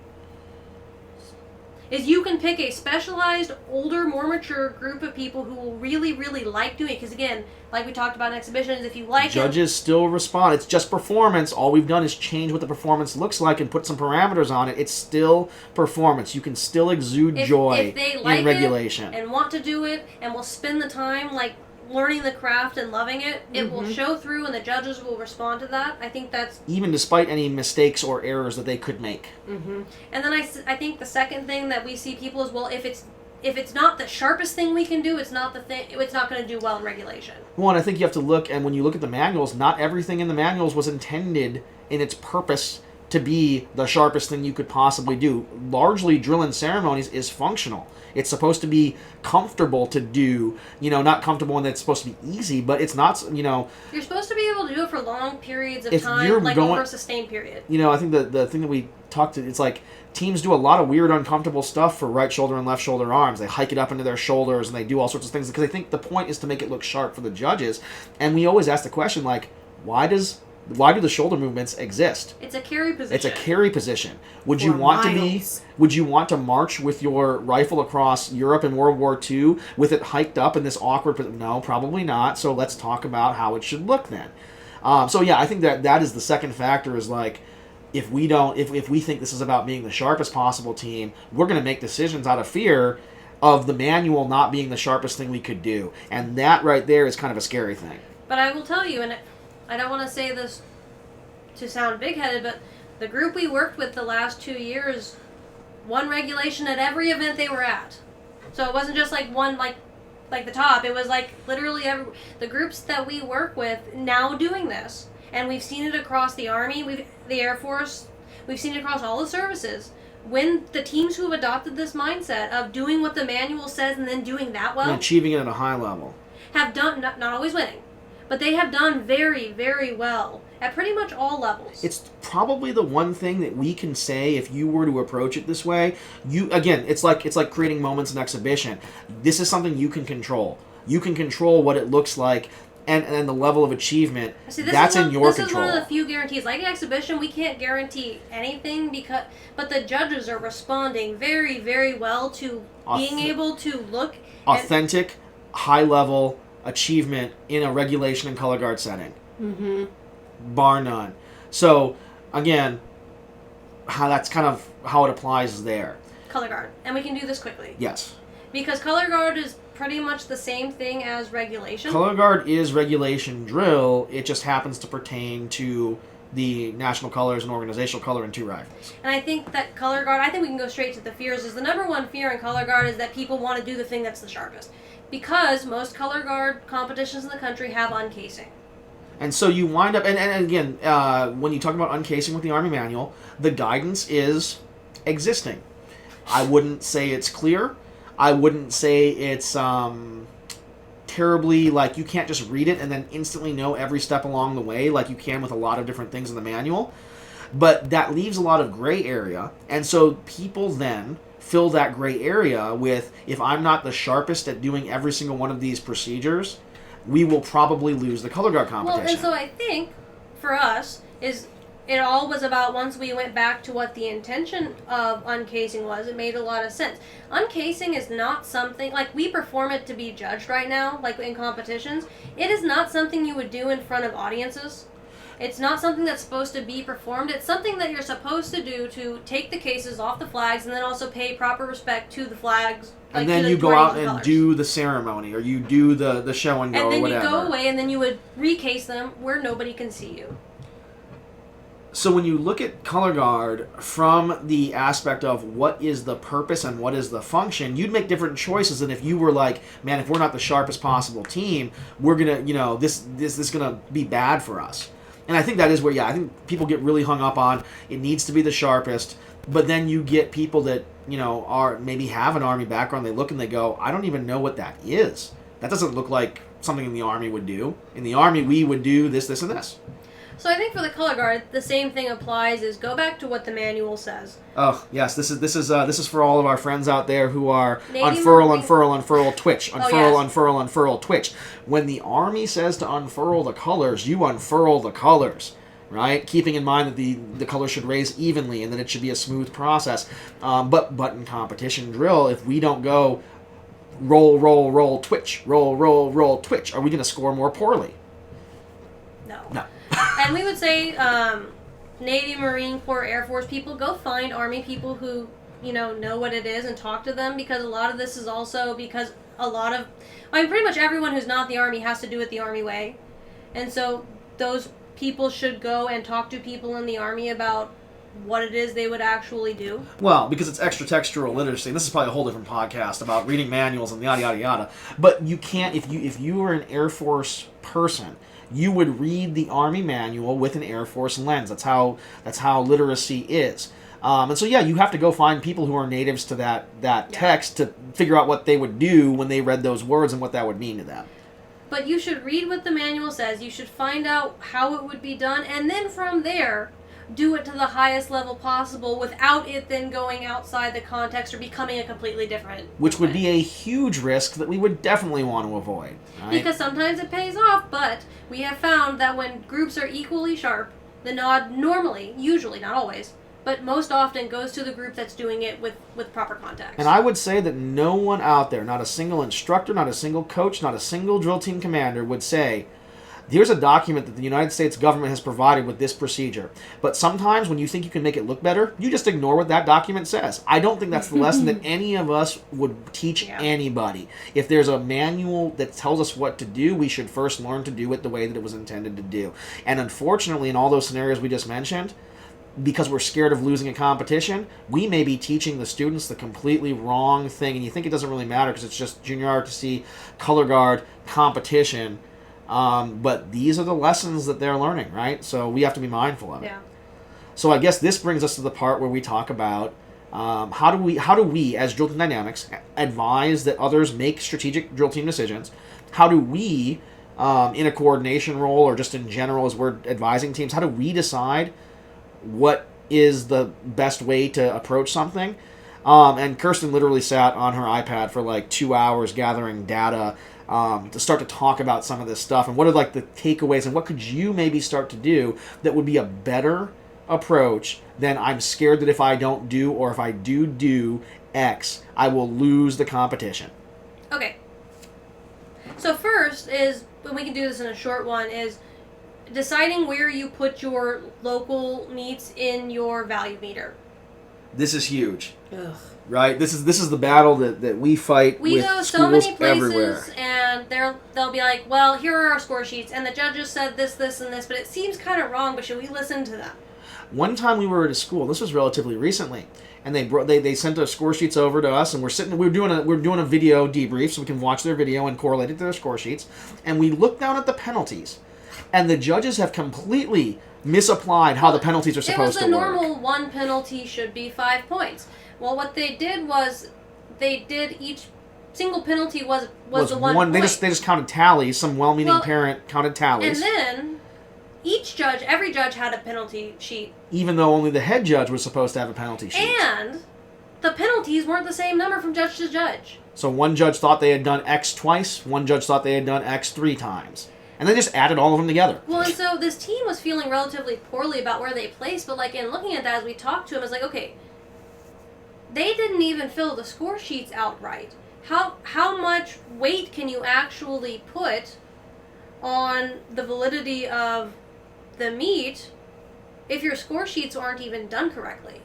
Is you can pick a specialized, older, more mature group of people who will really, really like doing it. Because again, like we talked about in exhibitions, if you like Judges still respond. It's just performance. All we've done is change what the performance looks like and put some parameters on it. It's still performance. You can still exude joy if they like in regulation. And want to do it and will spend the time, like, learning the craft and loving it, it will show through, and the judges will respond to that. I think that's... even despite any mistakes or errors that they could make. Mm-hmm. And then I think the second thing that we see people is, well, if it's not the sharpest thing we can do, it's not going to do well in regulation. Well, and I think you have to look, and when you look at the manuals, not everything in the manuals was intended in its purpose to be the sharpest thing you could possibly do. Largely, drill and ceremonies is functional. It's supposed to be comfortable to do, not comfortable and it's supposed to be easy, but it's not, You're supposed to be able to do it for long periods of time, over a sustained period. I think the thing that we talked to, it's like teams do a lot of weird, uncomfortable stuff for right shoulder and left shoulder arms. They hike it up into their shoulders and they do all sorts of things because they think the point is to make it look sharp for the judges. And we always ask the question, like, why do the shoulder movements exist? It's a carry position. It's a carry position. Would you want to march with your rifle across Europe in World War II with it hiked up in this awkward position? No, probably not. So let's talk about how it should look then. I think that is the second factor, is like, if we think this is about being the sharpest possible team, we're going to make decisions out of fear of the manual not being the sharpest thing we could do. And that right there is kind of a scary thing. But I will tell you, and I don't want to say this to sound big-headed, but the group we worked with the last 2 years won regulation at every event they were at. So it wasn't just like one, like the top. It was like literally the groups that we work with now doing this. And we've seen it across the Army, the Air Force, we've seen it across all the services. When the teams who have adopted this mindset of doing what the manual says and then doing that well, and achieving it at a high level, have done, not always winning, but they have done very, very well at pretty much all levels. It's probably the one thing that we can say, if you were to approach it this way, it's like creating moments in exhibition. This is something you can control. You can control what it looks like and the level of achievement. That's in your control. This is one of the few guarantees. Like an exhibition, we can't guarantee anything, but the judges are responding very, very well to being able to look authentic, high-level achievement in a regulation and color guard setting. Mm-hmm. Bar none. So, again, that's kind of how it applies there. Color guard. And we can do this quickly. Yes. Because color guard is pretty much the same thing as regulation. Color guard is regulation drill. It just happens to pertain to the national colors and organizational color and 2 rifles. And I think that color guard, I think we can go straight to the fears, is the number one fear in color guard is that people want to do the thing that's the sharpest. Because most color guard competitions in the country have uncasing. And so you wind up, and again, when you talk about uncasing with the Army Manual, the guidance is existing. I wouldn't say it's clear. I wouldn't say it's terribly, like, you can't just read it and then instantly know every step along the way like you can with a lot of different things in the manual. But that leaves a lot of gray area, and so people then fill that gray area with, if I'm not the sharpest at doing every single one of these procedures, we will probably lose the color guard competition. Well, and so I think, for us, is it all was about, once we went back to what the intention of uncasing was, it made a lot of sense. Uncasing is not something, like, we perform it to be judged right now, like in competitions. It is not something you would do in front of audiences. It's not something that's supposed to be performed. It's something that you're supposed to do to take the cases off the flags and then also pay proper respect to the flags. Like, and then you go out and do the ceremony, or you do the show and go, or whatever. And then you go away, and then you would recase them where nobody can see you. So when you look at color guard from the aspect of what is the purpose and what is the function, you'd make different choices than if you were like, man, if we're not the sharpest possible team, we're gonna, this is gonna be bad for us. And I think that is where, I think people get really hung up on it needs to be the sharpest, but then you get people that, are maybe have an Army background, they look and they go, I don't even know what that is. That doesn't look like something in the Army would do. In the Army, we would do this, this, and this. So I think for the color guard, the same thing applies, is go back to what the manual says. Oh, yes, this is for all of our friends out there who are Navy unfurl, Marine. unfurl, twitch, unfurl, yes. unfurl, twitch. When the Army says to unfurl the colors, you unfurl the colors, right? Keeping in mind that the colors should raise evenly and that it should be a smooth process. But in competition drill, if we don't go roll, twitch, roll, twitch, are we going to score more poorly? No. And we would say Navy, Marine Corps, Air Force people, go find Army people who, know what it is and talk to them, because a lot of this is also because pretty much everyone who's not the Army has to do it the Army way. And so those people should go and talk to people in the Army about what it is they would actually do. Well, because it's extra textual literacy, and this is probably a whole different podcast about reading manuals and yada yada yada. But you can't, if you are an Air Force person, you would read the Army manual with an Air Force lens. That's how literacy is. And so you have to go find people who are natives to that text to figure out what they would do when they read those words and what that would mean to them. But you should read what the manual says. You should find out how it would be done, and then from there, do it to the highest level possible without it then going outside the context or becoming a completely different. Which would be a huge risk that we would definitely want to avoid. Right? Because sometimes it pays off, but we have found that when groups are equally sharp, the nod normally, usually, not always, but most often goes to the group that's doing it with proper context. And I would say that no one out there, not a single instructor, not a single coach, not a single drill team commander would say, here's a document that the United States government has provided with this procedure. But sometimes when you think you can make it look better, you just ignore what that document says. I don't think that's the lesson that any of us would teach anybody. If there's a manual that tells us what to do, we should first learn to do it the way that it was intended to do. And unfortunately, in all those scenarios we just mentioned, because we're scared of losing a competition, we may be teaching the students the completely wrong thing. And you think it doesn't really matter because it's just junior RTC, color guard, competition. But these are the lessons that they're learning, right? So we have to be mindful of it. Yeah. So I guess this brings us to the part where we talk about how do we as drill team dynamics advise that others make strategic drill team decisions? How do we, in a coordination role or just in general as we're advising teams, how do we decide what is the best way to approach something? And Kirsten literally sat on her iPad for like 2 hours gathering data to start to talk about some of this stuff and what are like the takeaways and what could you maybe start to do that would be a better approach than I'm scared that if I don't do or if I do X, I will lose the competition. Okay. So first is, and we can do this in a short one, is deciding where you put your local needs in your value meter. This is huge. Ugh. Right? This is the battle that we fight with go schools so many places everywhere. and and they'll be like, well, here are our score sheets, and the judges said this, this, and this, but it seems kind of wrong, but should we listen to them? One time we were at a school, this was relatively recently, and they sent their score sheets over to us, and we're doing a video debrief so we can watch their video and correlate it to their score sheets, and we looked down at the penalties, and the judges have completely misapplied how the penalties are supposed to work. It was the normal one penalty should be 5 points. Well, what they did was each single penalty was the 1 point. They just counted tallies. Some well-meaning parent counted tallies. And then every judge had a penalty sheet. Even though only the head judge was supposed to have a penalty sheet. And the penalties weren't the same number from judge to judge. So one judge thought they had done X twice, one judge thought they had done X 3 times. And they just added all of them together. Well, and so this team was feeling relatively poorly about where they placed, but in looking at that as we talked to them, it's like, okay, they didn't even fill the score sheets out right. How much weight can you actually put on the validity of the meet if your score sheets aren't even done correctly?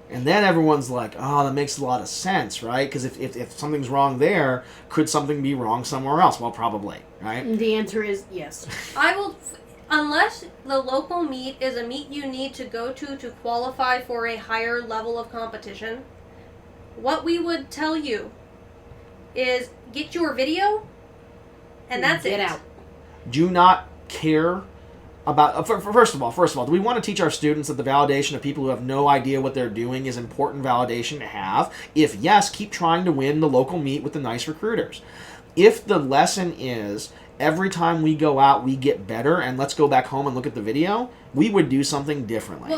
And then everyone's like, oh, that makes a lot of sense, right? Because if something's wrong there, could something be wrong somewhere else? Well, probably, right? The answer is yes. Unless the local meet is a meet you need to go to qualify for a higher level of competition, what we would tell you is get your video, and that's it. Get out. Do not care about... First of all, do we want to teach our students that the validation of people who have no idea what they're doing is important validation to have? If yes, keep trying to win the local meet with the nice recruiters. If the lesson is every time we go out we get better and let's go back home and look at the video, we would do something differently.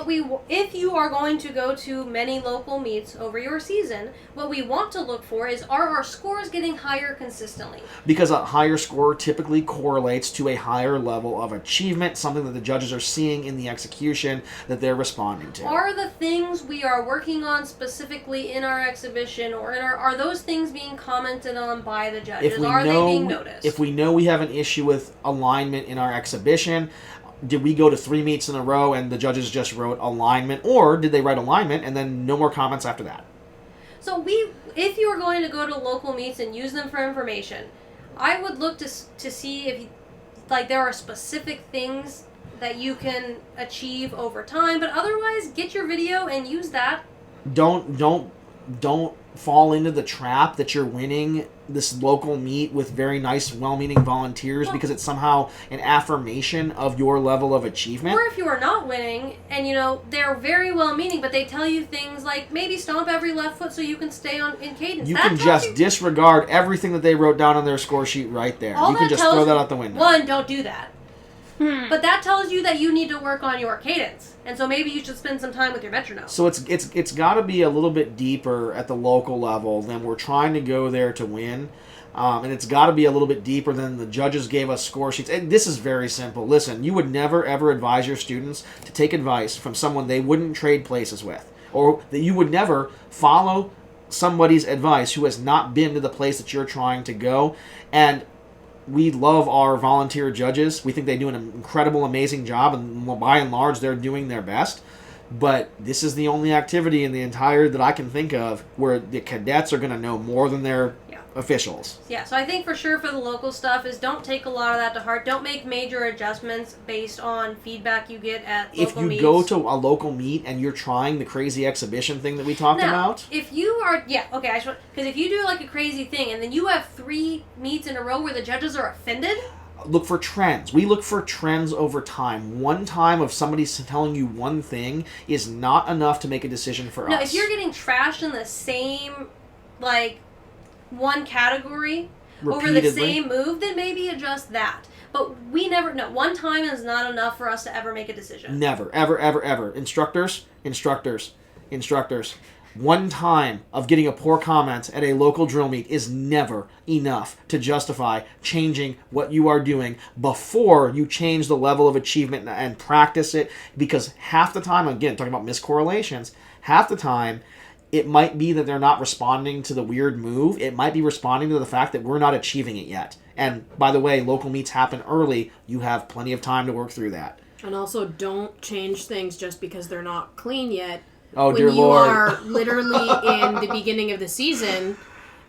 If you are going to go to many local meets over your season, what we want to look for is, are our scores getting higher consistently? Because a higher score typically correlates to a higher level of achievement, something that the judges are seeing in the execution that they're responding to. Are the things we are working on specifically in our exhibition or are those things being commented on by the judges? Are they being noticed? If we know we have an issue with alignment in our exhibition, did we go to 3 meets in a row and the judges just wrote alignment, or did they write alignment and then no more comments after that? So if you are going to go to local meets and use them for information, I would look to see if there are specific things that you can achieve over time, but otherwise get your video and use that. Don't fall into the trap that you're winning this local meet with very nice, well-meaning volunteers because it's somehow an affirmation of your level of achievement. Or if you are not winning and, they're very well-meaning, but they tell you things like maybe stomp every left foot so you can stay in cadence. You can just disregard everything that they wrote down on their score sheet right there. You can just throw that out the window. One, don't do that. But that tells you that you need to work on your cadence. And so maybe you should spend some time with your metronome. So it's got to be a little bit deeper at the local level than we're trying to go there to win. And it's got to be a little bit deeper than the judges gave us score sheets. And this is very simple. Listen, you would never, ever advise your students to take advice from someone they wouldn't trade places with. Or that you would never follow somebody's advice who has not been to the place that you're trying to go. And we love our volunteer judges. We think they do an incredible, amazing job, and by and large, they're doing their best. But this is the only activity in the entire that I can think of where the cadets are going to know more than their officials. Yeah, so I think for sure for the local stuff is don't take a lot of that to heart. Don't make major adjustments based on feedback you get at local meets. If you go to a local meet and you're trying the crazy exhibition thing that we talked about. If you are, because if you do a crazy thing and then you have 3 meets in a row where the judges are offended. Look for trends. We look for trends over time. One time of somebody telling you one thing is not enough to make a decision for us. No, if you're getting trashed in the same, one category over the same move, then maybe adjust that. But we never, one time is not enough for us to ever make a decision. Never, ever, ever, ever. Instructors. One time of getting a poor comment at a local drill meet is never enough to justify changing what you are doing before you change the level of achievement and practice it. Because half the time, again, talking about miscorrelations, half the time, it might be that they're not responding to the weird move. It might be responding to the fact that we're not achieving it yet. And by the way, local meets happen early. You have plenty of time to work through that. And also, don't change things just because they're not clean yet. Oh, dear Lord. When you are literally in the beginning of the season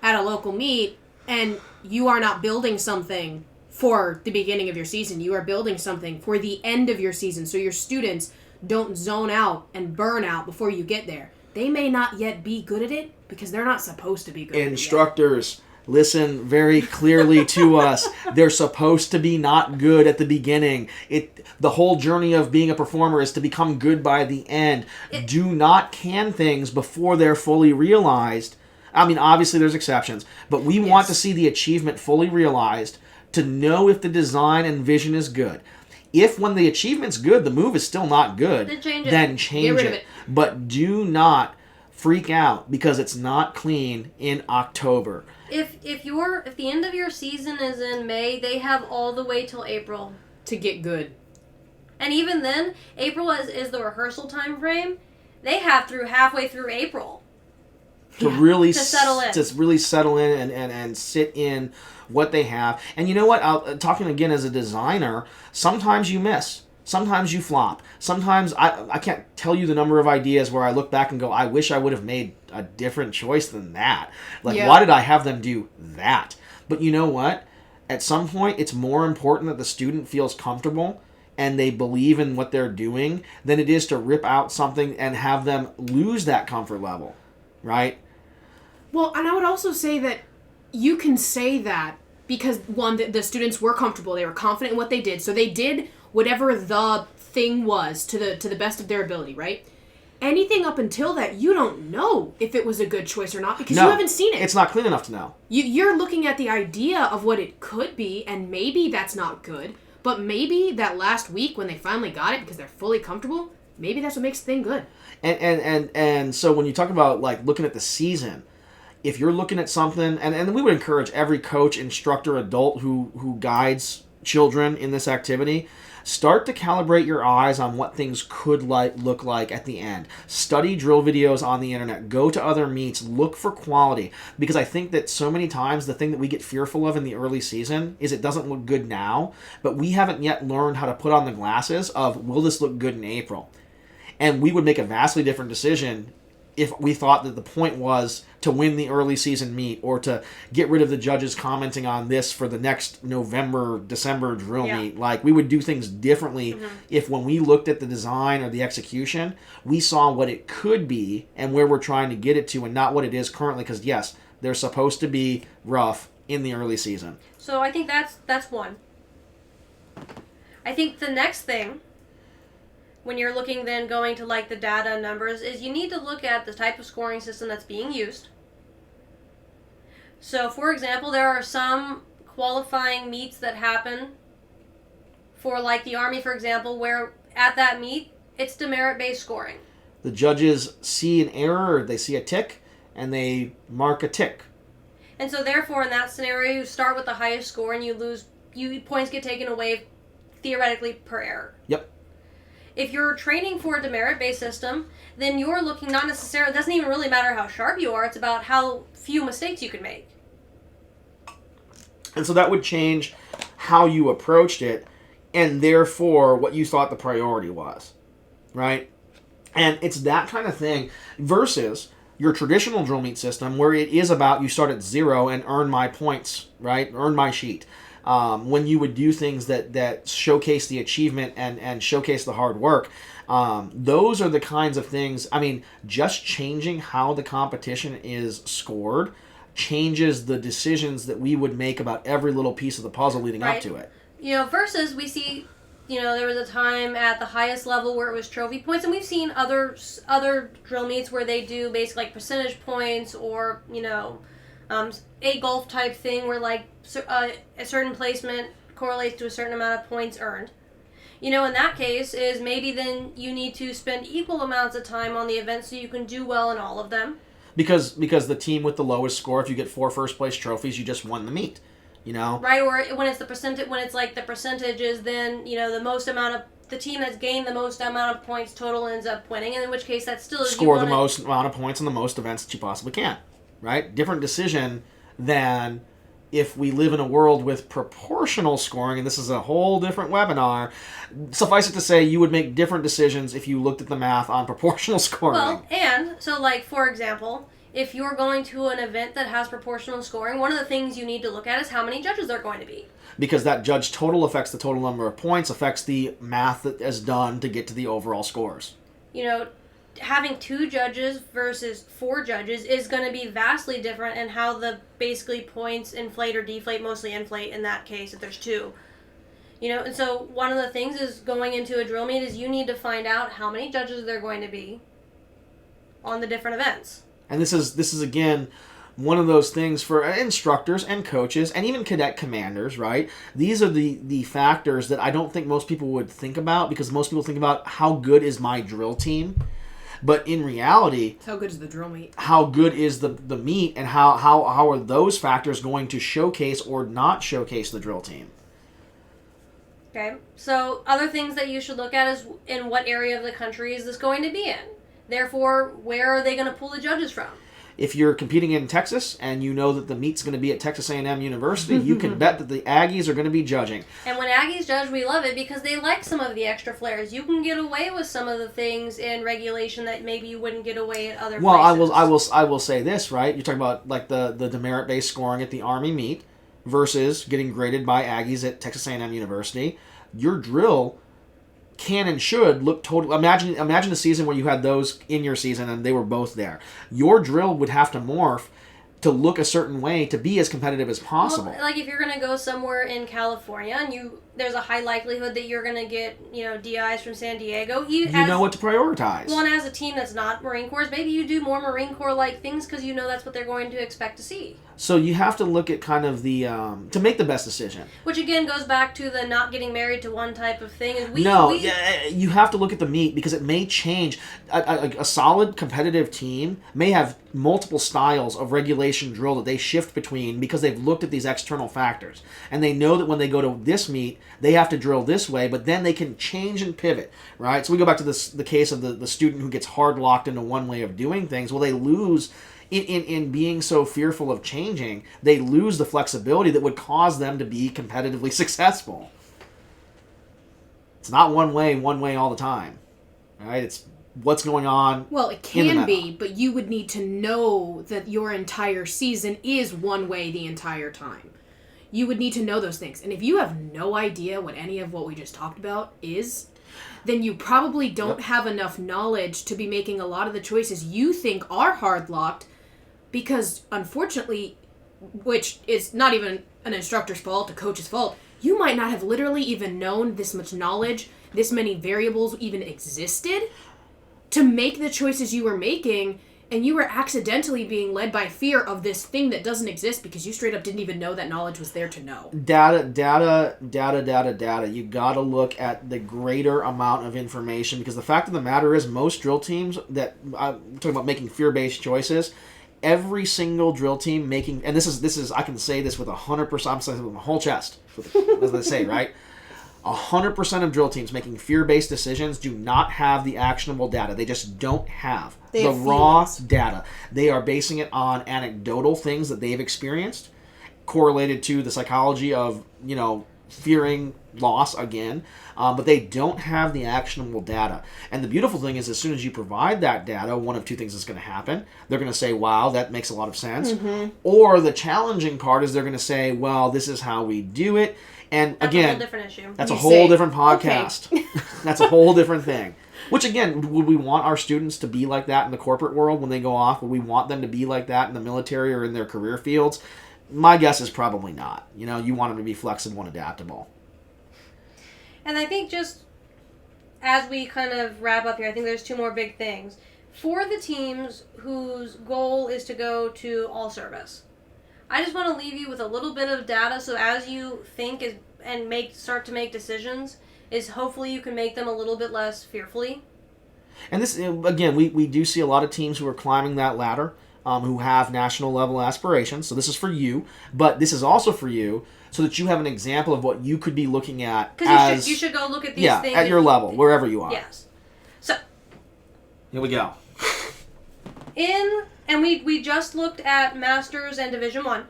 at a local meet And you are not building something for the beginning of your season. You are building something for the end of your season. So your students don't zone out and burn out before you get there. They may not yet be good at it because they're not supposed to be good at it. Instructors, listen very clearly to us. They're supposed to be not good at the beginning. The whole journey of being a performer is to become good by the end. Do not can things before they're fully realized. I mean, obviously there's exceptions, but we want to see the achievement fully realized to know if the design and vision is good. If when the achievement's good, the move is still not good, then change Get rid it. of it. But do not freak out because it's not clean in October. If the end of your season is in May, they have all the way till April to get good. And even then, April is the rehearsal time frame. They have through halfway through April to really settle in. To really settle in and sit in what they have. And you know what? Talking again as a designer, sometimes you miss. Sometimes you flop. Sometimes I can't tell you the number of ideas where I look back and go, I wish I would have made a different choice than that. Why did I have them do that? But you know what? At some point, it's more important that the student feels comfortable and they believe in what they're doing than it is to rip out something and have them lose that comfort level. Right? Well, and I would also say that you can say that because, one, the students were comfortable. They were confident in what they did. So they did whatever the thing was to the best of their ability, right? Anything up until that, you don't know if it was a good choice or not because you haven't seen it. It's not clean enough to know. You're looking at the idea of what it could be, and maybe that's not good. But maybe that last week when they finally got it because they're fully comfortable, maybe that's what makes the thing good. And so when you talk about looking at the season, if you're looking at something, and we would encourage every coach, instructor, adult who guides children in this activity, start to calibrate your eyes on what things could look like at the end. Study drill videos on the internet. Go to other meets. Look for quality. Because I think that so many times the thing that we get fearful of in the early season is it doesn't look good now, but we haven't yet learned how to put on the glasses of, will this look good in April? And we would make a vastly different decision if we thought that the point was to win the early season meet or to get rid of the judges commenting on this for the next November, December drill meet. We would do things differently if when we looked at the design or the execution, we saw what it could be and where we're trying to get it to and not what it is currently. Because, yes, they're supposed to be rough in the early season. So I think that's one. I think the next thing, when you're looking then going to the data and numbers, is you need to look at the type of scoring system that's being used. So, for example, there are some qualifying meets that happen for the Army, for example, where at that meet, it's demerit-based scoring. The judges see an error or they see a tick and they mark a tick. And so therefore, in that scenario, you start with the highest score and points get taken away theoretically per error. Yep. If you're training for a demerit-based system, then you're looking not necessarily, it doesn't even really matter how sharp you are, it's about how few mistakes you can make. And so that would change how you approached it and therefore what you thought the priority was, right? And it's that kind of thing versus your traditional drill meet system where it is about you start at 0 and earn my points, right? Earn my sheet. When you would do things that showcase the achievement and showcase the hard work, those are the kinds of things. I mean, just changing how the competition is scored changes the decisions that we would make about every little piece of the puzzle leading up to it. Versus we see, there was a time at the highest level where it was trophy points, and we've seen other drill meets where they do basically percentage points or, a golf type thing where a certain placement correlates to a certain amount of points earned. In that case is maybe then you need to spend equal amounts of time on the event so you can do well in all of them. Because the team with the lowest score, if you get 4 first place trophies, you just won the meet. Right, or when it's the percentage, the percentage is then, the most amount of, the team that's gained the most amount of points total ends up winning, and in which case that still is score the most amount of points in the most events that you possibly can. Right? Different decision than if we live in a world with proportional scoring, and this is a whole different webinar. Suffice it to say, you would make different decisions if you looked at the math on proportional scoring. Well, and, so for example, if you're going to an event that has proportional scoring, one of the things you need to look at is how many judges there are going to be. Because that judge total affects the total number of points, affects the math that is done to get to the overall scores. You know, having 2 judges versus 4 judges is going to be vastly different in how the basically points inflate or deflate, mostly inflate in that case if there's 2. You know, and so one of the things is going into a drill meet is you need to find out how many judges there are going to be on the different events. And this is again one of those things for instructors and coaches and even cadet commanders, right? These are the factors that I don't think most people would think about, because most people think about how good is my drill team. But in reality, how good is the drill meet? How good is the meet, and how are those factors going to showcase or not showcase the drill team? Okay, so other things that you should look at is in what area of the country is this going to be in? Therefore, where are they going to pull the judges from? If you're competing in Texas and you know that the meet's going to be at Texas A&M University, you can bet that the Aggies are going to be judging. And when Aggies judge, we love it because they like some of the extra flares. You can get away with some of the things in regulation that maybe you wouldn't get away at other places. I will say this, right? You're talking about like the demerit-based scoring at the Army meet versus getting graded by Aggies at Texas A&M University. Your drill can and should look totally. Imagine a season where you had those in your season and they were both there. Your drill would have to morph to look a certain way to be as competitive as possible. Well, like if you're going to go somewhere in California and there's a high likelihood that you're going to get, DIs from San Diego. You know what to prioritize. Well, and as a team that's not Marine Corps, maybe you do more Marine Corps-like things because you know that's what they're going to expect to see. So you have to look at kind of the, to make the best decision. Which again goes back to the not getting married to one type of thing. You have to look at the meet because it may change. A solid competitive team may have multiple styles of regulation drill that they shift between because they've looked at these external factors. And they know that when they go to this meet, they have to drill this way, but then they can change and pivot, right? So we go back to the case of the student who gets hard locked into one way of doing things. Well, they lose... In being so fearful of changing, they lose the flexibility that would cause them to be competitively successful. It's not one way all the time, right? It's what's going on. Well, it can be, but you would need to know that your entire season is one way the entire time. You would need to know those things. And if you have no idea what any of what we just talked about is, then you probably don't have enough knowledge to be making a lot of the choices you think are hard-locked. Because, unfortunately, which is not even an instructor's fault, a coach's fault, you might not have literally even known this much knowledge, this many variables even existed to make the choices you were making, and you were accidentally being led by fear of this thing that doesn't exist because you straight up didn't even know that knowledge was there to know. Data. You gotta look at the greater amount of information, because the fact of the matter is most drill teams that, I'm talking about making fear-based choices, every single drill team making, and this is I can say this with 100%, I'm saying with my whole chest, as they say, right? 100% of drill teams making fear-based decisions do not have the actionable data. They just don't have the raw data. They are basing it on anecdotal things that they've experienced, correlated to the psychology of, fearing loss again, but they don't have the actionable data. And the beautiful thing is, as soon as you provide that data, one of two things is going to happen. They're going to say, wow, that makes a lot of sense. Mm-hmm. Or the challenging part is they're going to say, well, this is how we do it. And that's again, a whole different issue. That's a whole different podcast. Okay. That's a whole different thing. Which, again, would we want our students to be like that in the corporate world when they go off? Would we want them to be like that in the military or in their career fields? My guess is probably not. You want them to be flexible and adaptable. And I think just as we kind of wrap up here, I think there's two more big things. For the teams whose goal is to go to all service, I just want to leave you with a little bit of data so as you think and start to make decisions, is hopefully you can make them a little bit less fearfully. And this, again, we do see a lot of teams who are climbing that ladder, who have national level aspirations. So this is for you, but this is also for you so that you have an example of what you could be looking at. Because you should go look at these things. At your level, wherever you are. Yes. So. Here we go. And we just looked at Masters and Division I.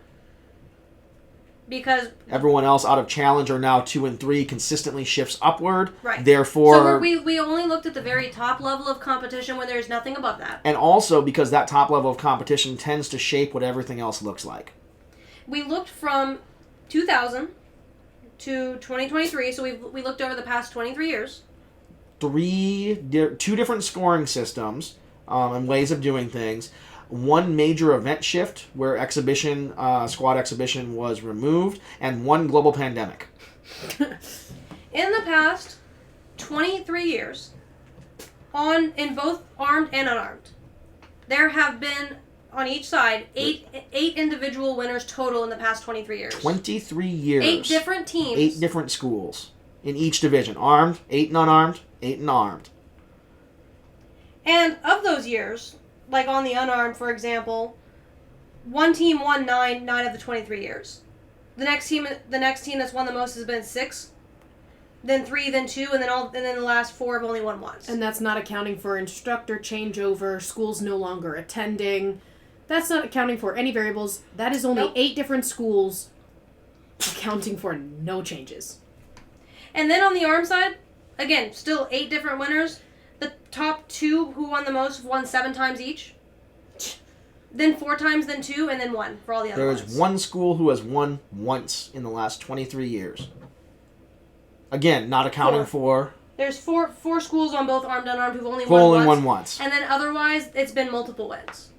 because everyone else out of challenge are now 2 and 3, consistently shifts upward. Right. Therefore, so we only looked at the very top level of competition when there's nothing above that. And also because that top level of competition tends to shape what everything else looks like. We looked from 2000 to 2023, so we looked over the past 23 years. 2 different scoring systems and ways of doing things. 1 major event shift where squad exhibition was removed, and 1 global pandemic. In the past 23 years, in both armed and unarmed, there have been on each side 8 individual winners total in the past 23 years. 23 years. 8 different teams. 8 different schools in each division. Armed, 8 and unarmed, 8 and armed. And of those years, like on the unarmed, for example, 1 team won 9 of the 23 years. The next team that's won the most has been 6, then 3, then 2, and then the last 4 have only won once. And that's not accounting for instructor changeover, schools no longer attending. That's not accounting for any variables. That is only 8 different schools accounting for no changes. And then on the arm side, again, still 8 different winners. The top 2 who won the most won 7 times each. Then 4 times, then 2, and then 1 for all the other ones. There is 1 school who has won once in the last 23 years. Again, not accounting for... There's four schools on both armed and unarmed who've only won once. And then otherwise, it's been multiple wins.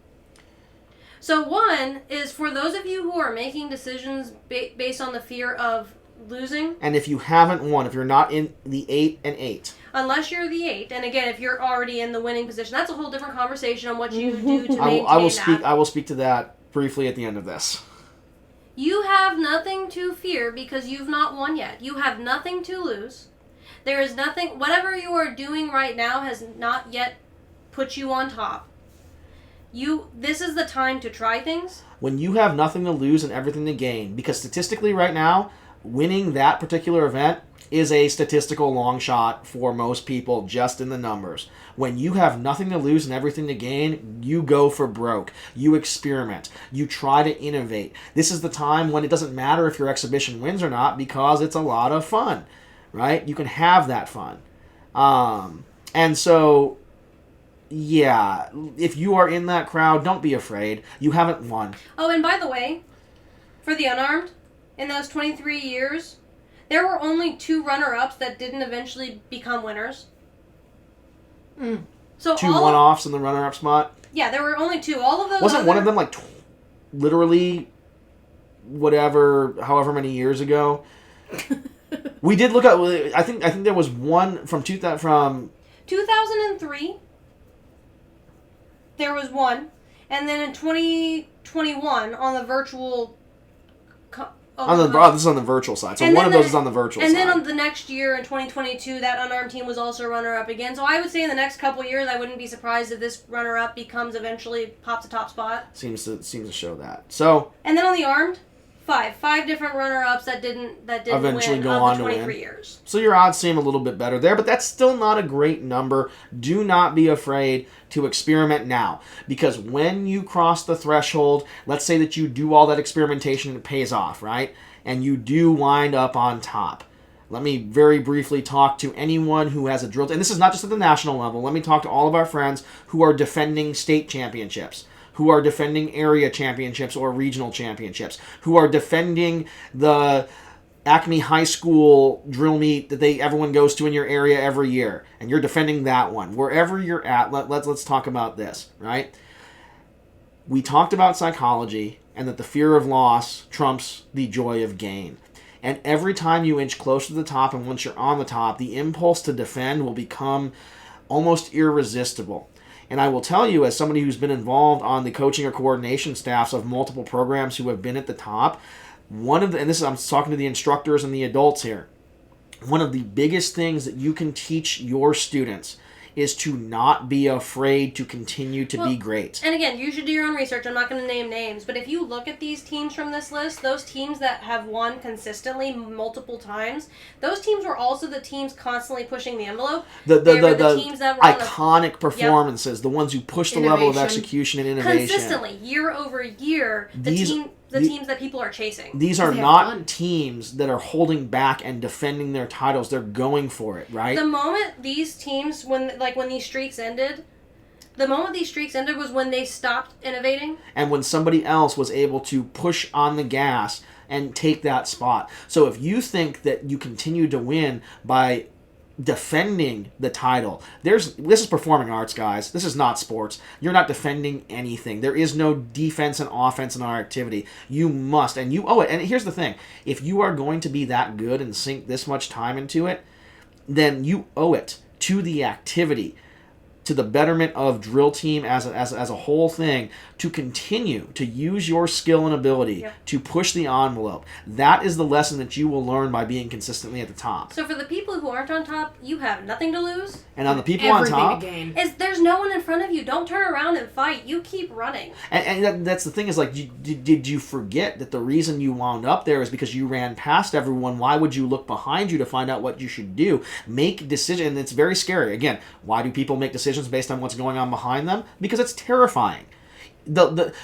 So 1 is for those of you who are making decisions based on the fear of losing. And if you haven't won, if you're not in the 8 and 8... Unless you're the 8, and again, if you're already in the winning position, that's a whole different conversation on what you do to maintain that. I will speak to that briefly at the end of this. You have nothing to fear because you've not won yet. You have nothing to lose. There is nothing. Whatever you are doing right now has not yet put you on top. This is the time to try things. When you have nothing to lose and everything to gain, because statistically right now, winning that particular event is a statistical long shot for most people just in the numbers. When you have nothing to lose and everything to gain, you go for broke. You experiment. You try to innovate. This is the time when it doesn't matter if your exhibition wins or not because it's a lot of fun, right? You can have that fun. And so, yeah, if you are in that crowd, don't be afraid. You haven't won. Oh, and by the way, for the unarmed, in those 23 years, there were only 2 runner-ups that didn't eventually become winners. So 2 one-offs in the runner-up spot? Yeah, there were only 2. All of those Wasn't one of them like literally however many years ago? We did look at. I think there was one from 2003. There was one, and then in 2021 on the virtual. This is on the virtual side. So one of those is on the virtual side. And then on the next year in 2022, that unarmed team was also runner-up again. So I would say in the next couple years, I wouldn't be surprised if this runner-up pops a top spot. Seems to show that. So. And then on the armed, 5 different runner-ups that didn't eventually win go of on the to 23 win. years. So your odds seem a little bit better there, but that's still not a great number. Do not be afraid to experiment now, because when you cross the threshold, let's say that you do all that experimentation and it pays off, right? And you do wind up on top. Let me very briefly talk to anyone who has a drill, and this is not just at the national level. Let me talk to all of our friends who are defending state championships, who are defending area championships or regional championships, who are defending the Acme High School drill meet that everyone goes to in your area every year, and you're defending that one. Wherever you're at, let's talk about this, right? We talked about psychology and that the fear of loss trumps the joy of gain. And every time you inch closer to the top, and once you're on the top, the impulse to defend will become almost irresistible. And I will tell you, as somebody who's been involved on the coaching or coordination staffs of multiple programs who have been at the top, I'm talking to the instructors and the adults here, one of the biggest things that you can teach your students is to not be afraid to continue to be great. And again, you should do your own research. I'm not going to name names, but if you look at these teams from this list, those teams that have won consistently multiple times, those teams were also the teams constantly pushing the envelope. The teams that were iconic performances, the ones who push the level of execution and innovation. Consistently, year over year, the teams that people are chasing. These are They have not fun. teams that are holding back and defending their titles. They're going for it, right? The moment these teams, when these streaks ended, was when they stopped innovating. And when somebody else was able to push on the gas and take that spot. So if you think that you continue to win by defending the title, this is performing arts, guys. This is not sports. You're not defending anything. There is no defense and offense in our activity. You must, and you owe it. And here's the thing. If you are going to be that good and sink this much time into it, then you owe it to the activity, to the betterment of drill team as a whole thing, to continue to use your skill and ability to push the envelope. That is the lesson that you will learn by being consistently at the top. So for the people who aren't on top, you have nothing to lose. And on the people Everything on top, to gain. There's no one in front of you. Don't turn around and fight. You keep running. and that's the thing is like, did you forget that the reason you wound up there is because you ran past everyone? Why would you look behind you to find out what you should do? Make decisions, and it's very scary. Again, why do people make decisions based on what's going on behind them? Because it's terrifying.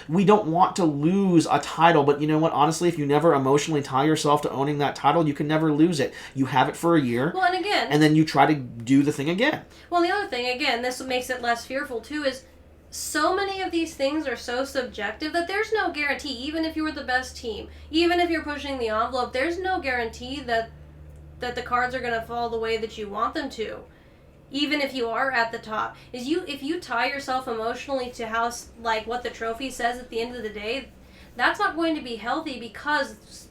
We don't want to lose a title, but you know what? Honestly, if you never emotionally tie yourself to owning that title, you can never lose it. You have it for a year, Well, and again, and then you try to do the thing again. well, the other thing, again, this makes it less fearful too, is so many of these things are so subjective that there's no guarantee. Even if you were the best team, even if you're pushing the envelope, there's no guarantee that the cards are going to fall the way that you want them to. Even if you are at the top, if you tie yourself emotionally to how, like, what the trophy says at the end of the day, that's not going to be healthy, because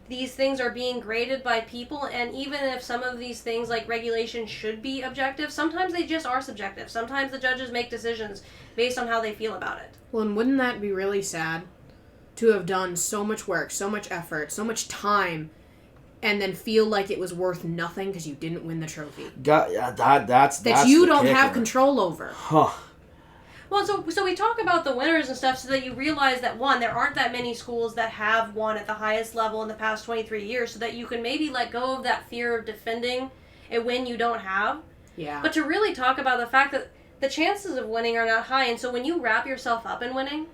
these things are being graded by people, and even if some of these things like regulation should be objective, sometimes they just are subjective. Sometimes the judges make decisions based on how they feel about it. Well, and wouldn't that be really sad to have done so much work, so much effort, so much time, and then feel like it was worth nothing because you didn't win the trophy? That's you the don't kicker. have control over. Huh. Well, so we talk about the winners and stuff so that you realize that, one, there aren't that many schools that have won at the highest level in the past 23 years, so that you can maybe let go of that fear of defending a win you don't have. Yeah. But to really talk about the fact that the chances of winning are not high, and so when you wrap yourself up in winning,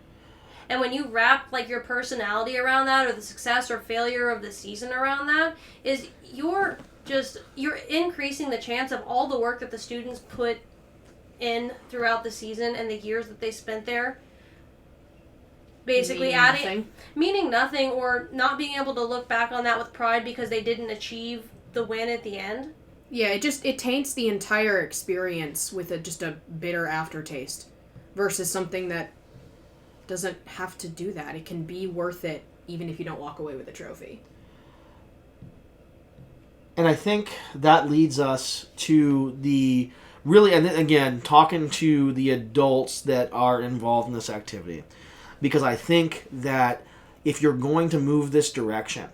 and when you wrap like your personality around that, or the success or failure of the season around that, is you're increasing the chance of all the work that the students put in throughout the season and the years that they spent there, basically meaning nothing, or not being able to look back on that with pride because they didn't achieve the win at the end. Yeah, it taints the entire experience with just a bitter aftertaste versus something that doesn't have to do that. It can be worth it even if you don't walk away with a trophy. And I think that leads us to the really, and again, talking to the adults that are involved in this activity. Because I think that if you're going to move this direction,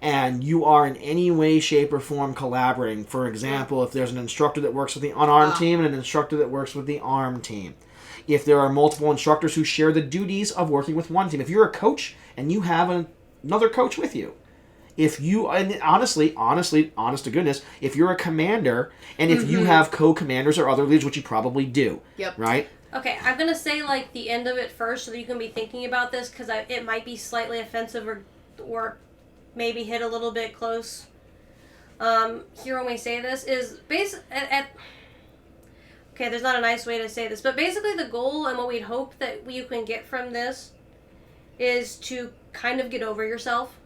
and you are in any way, shape, or form collaborating, for example, if there's an instructor that works with the unarmed team and an instructor that works with the armed team, if there are multiple instructors who share the duties of working with one team, if you're a coach and you have another coach with you, if you, and honestly, honest to goodness, if you're a commander and if you have co-commanders or other leaders, which you probably do, right? Okay, I'm going to say like the end of it first so that you can be thinking about this, because it might be slightly offensive or maybe hit a little bit close. Here when we say this is okay, there's not a nice way to say this, but basically the goal and what we'd hope that you can get from this is to kind of get over yourself.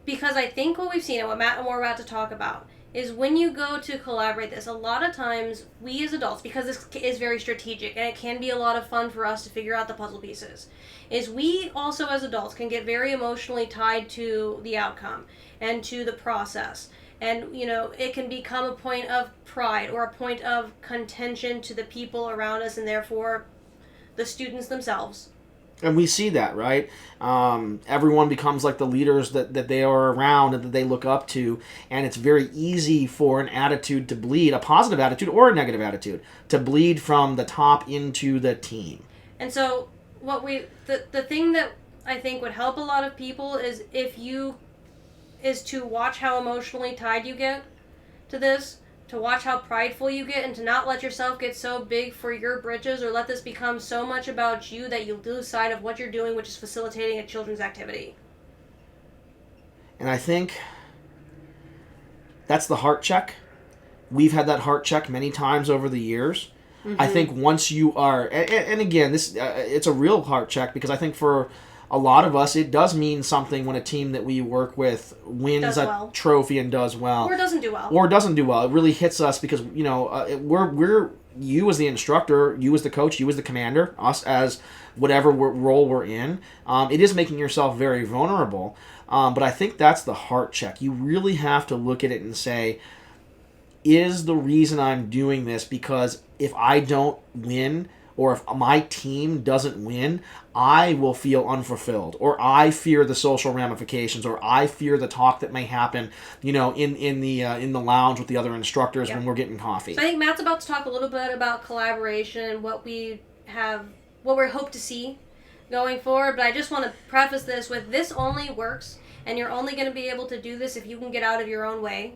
Because I think what we've seen and what Matt and we're about to talk about is when you go to collaborate this, a lot of times we as adults, because this is very strategic and it can be a lot of fun for us to figure out the puzzle pieces, is we also as adults can get very emotionally tied to the outcome and to the process. And, you know, it can become a point of pride or a point of contention to the people around us and therefore the students themselves. And we see that, right? Everyone becomes like the leaders that they are around and that they look up to, and it's very easy for an attitude to bleed, a positive attitude or a negative attitude, to bleed from the top into the team. And so the thing that I think would help a lot of people is to watch how emotionally tied you get to this, to watch how prideful you get and to not let yourself get so big for your britches or let this become so much about you that you lose sight of what you're doing, which is facilitating a children's activity. And I think that's the heart check. We've had that heart check many times over the years. Mm-hmm. I think once you are, and again, this it's a real heart check, because I think for a lot of us, it does mean something when a team that we work with wins a trophy and does well. Or doesn't do well. Or doesn't do well. It really hits us because, we're you as the instructor, you as the coach, you as the commander, us as whatever role we're in. It is making yourself very vulnerable. But I think that's the heart check. You really have to look at it and say, is the reason I'm doing this because if I don't win, or if my team doesn't win, I will feel unfulfilled, or I fear the social ramifications, or I fear the talk that may happen, in the lounge with the other instructors when we're getting coffee. So I think Matt's about to talk a little bit about collaboration and what we hope to see going forward. But I just want to preface this with, this only works, and you're only going to be able to do this if you can get out of your own way,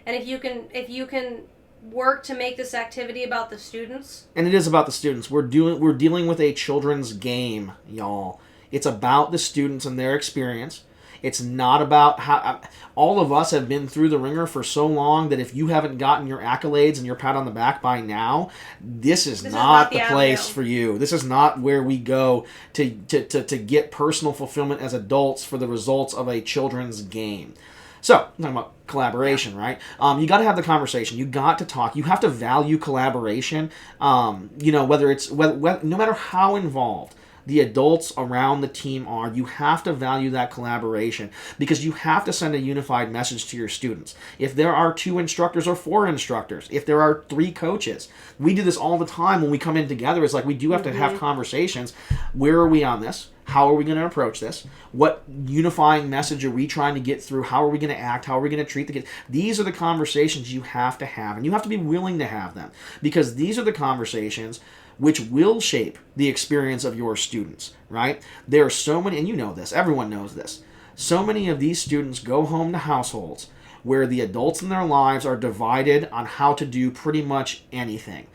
and if you can work to make this activity about the students. And it is about the students. We're dealing with a children's game, y'all. It's about the students and their experience. It's not about how... all of us have been through the ringer for so long that if you haven't gotten your accolades and your pat on the back by now, this is not the place for you. This is not where we go to get personal fulfillment as adults for the results of a children's game. So, I'm talking about collaboration, right? You got to have the conversation. You got to talk. You have to value collaboration. Whether it's no matter how involved the adults around the team are, you have to value that collaboration, because you have to send a unified message to your students. If there are 2 instructors or 4 instructors, if there are 3 coaches, we do this all the time when we come in together. It's like we do have to have conversations. Where are we on this? How are we going to approach this? What unifying message are we trying to get through? How are we going to act? How are we going to treat the kids? These are the conversations you have to have, and you have to be willing to have them, because these are the conversations which will shape the experience of your students, right? There are so many, and you know this, everyone knows this, so many of these students go home to households where the adults in their lives are divided on how to do pretty much anything.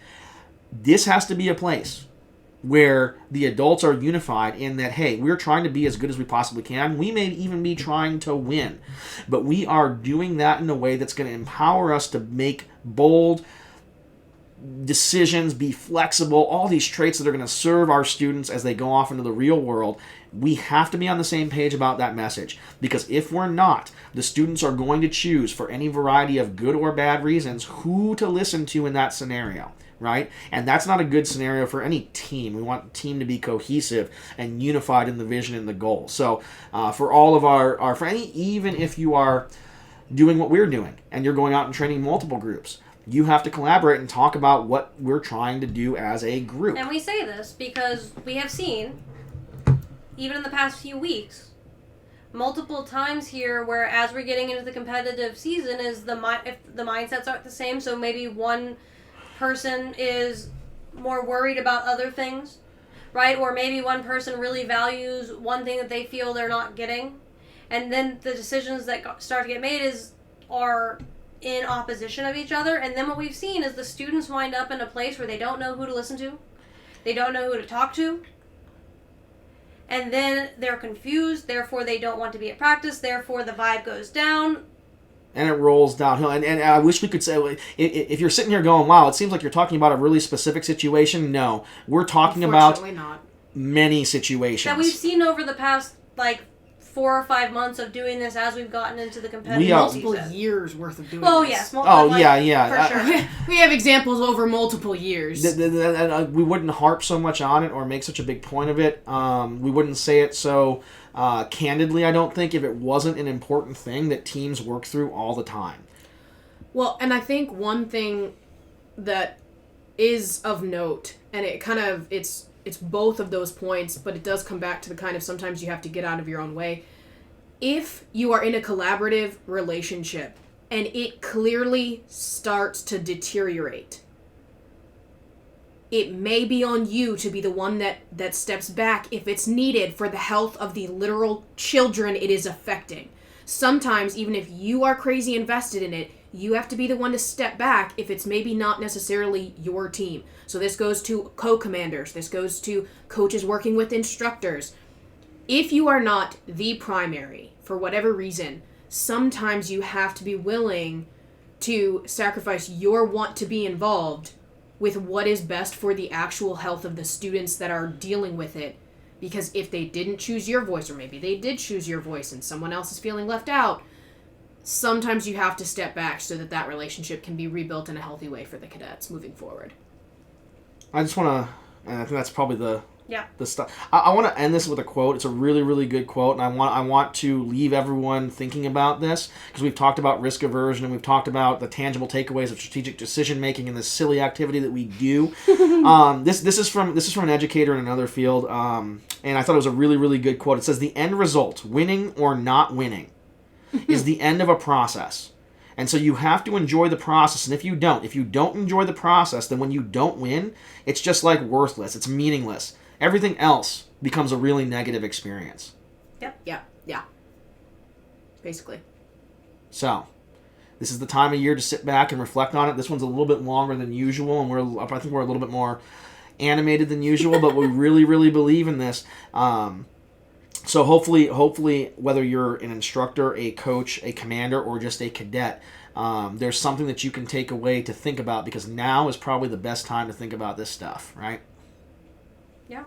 This has to be a place where the adults are unified in that, hey, we're trying to be as good as we possibly can. We may even be trying to win, but we are doing that in a way that's going to empower us to make bold decisions, be flexible, all these traits that are going to serve our students as they go off into the real world. We have to be on the same page about that message, because if we're not, the students are going to choose, for any variety of good or bad reasons, who to listen to in that scenario. Right? And that's not a good scenario for any team. We want the team to be cohesive and unified in the vision and the goal. So for all of our even if you are doing what we're doing and you're going out and training multiple groups, you have to collaborate and talk about what we're trying to do as a group. And we say this because we have seen, even in the past few weeks, multiple times here where, as we're getting into the competitive season, if the mindsets aren't the same, so maybe one person is more worried about other things, right? Or maybe one person really values one thing that they feel they're not getting, and then the decisions that start to get made are in opposition of each other. And then what we've seen is the students wind up in a place where they don't know who to listen to, they don't know who to talk to, and then they're confused, therefore they don't want to be at practice, therefore the vibe goes down. And it rolls downhill. And I wish we could say, if you're sitting here going, wow, it seems like you're talking about a really specific situation. No, we're talking about many situations that we've seen over the past, 4 or 5 months of doing this as we've gotten into the competitive multiple years worth of doing this. Yes. Yeah. For sure. We have examples over multiple years. We wouldn't harp so much on it or make such a big point of it. We wouldn't say it so candidly, I don't think, if it wasn't an important thing that teams work through all the time. Well, and I think one thing that is of note, and it kind of, it's both of those points, but it does come back to the kind of sometimes you have to get out of your own way. If you are in a collaborative relationship and it clearly starts to deteriorate, it may be on you to be the one that steps back if it's needed for the health of the literal children it is affecting. Sometimes, even if you are crazy invested in it, you have to be the one to step back if it's maybe not necessarily your team. So this goes to co-commanders. This goes to coaches working with instructors. If you are not the primary, for whatever reason, sometimes you have to be willing to sacrifice your want to be involved with what is best for the actual health of the students that are dealing with it. Because if they didn't choose your voice, or maybe they did choose your voice and someone else is feeling left out, sometimes you have to step back so that that relationship can be rebuilt in a healthy way for the cadets moving forward. I just want to, and I think that's probably the stuff. I want to end this with a quote. It's a really, really good quote, and I want to leave everyone thinking about this, because we've talked about risk aversion, and we've talked about the tangible takeaways of strategic decision making and this silly activity that we do. This is from an educator in another field, and I thought it was a really, really good quote. It says, "The end result, winning or not winning, is the end of a process. And so you have to enjoy the process. And if you don't enjoy the process, then when you don't win, it's just like worthless. It's meaningless. Everything else becomes a really negative experience." Yeah. Basically. So, this is the time of year to sit back and reflect on it. This one's a little bit longer than usual, and I think we're a little bit more animated than usual, but we really, really believe in this. So hopefully, whether you're an instructor, a coach, a commander, or just a cadet, there's something that you can take away to think about, because now is probably the best time to think about this stuff, right? Yeah.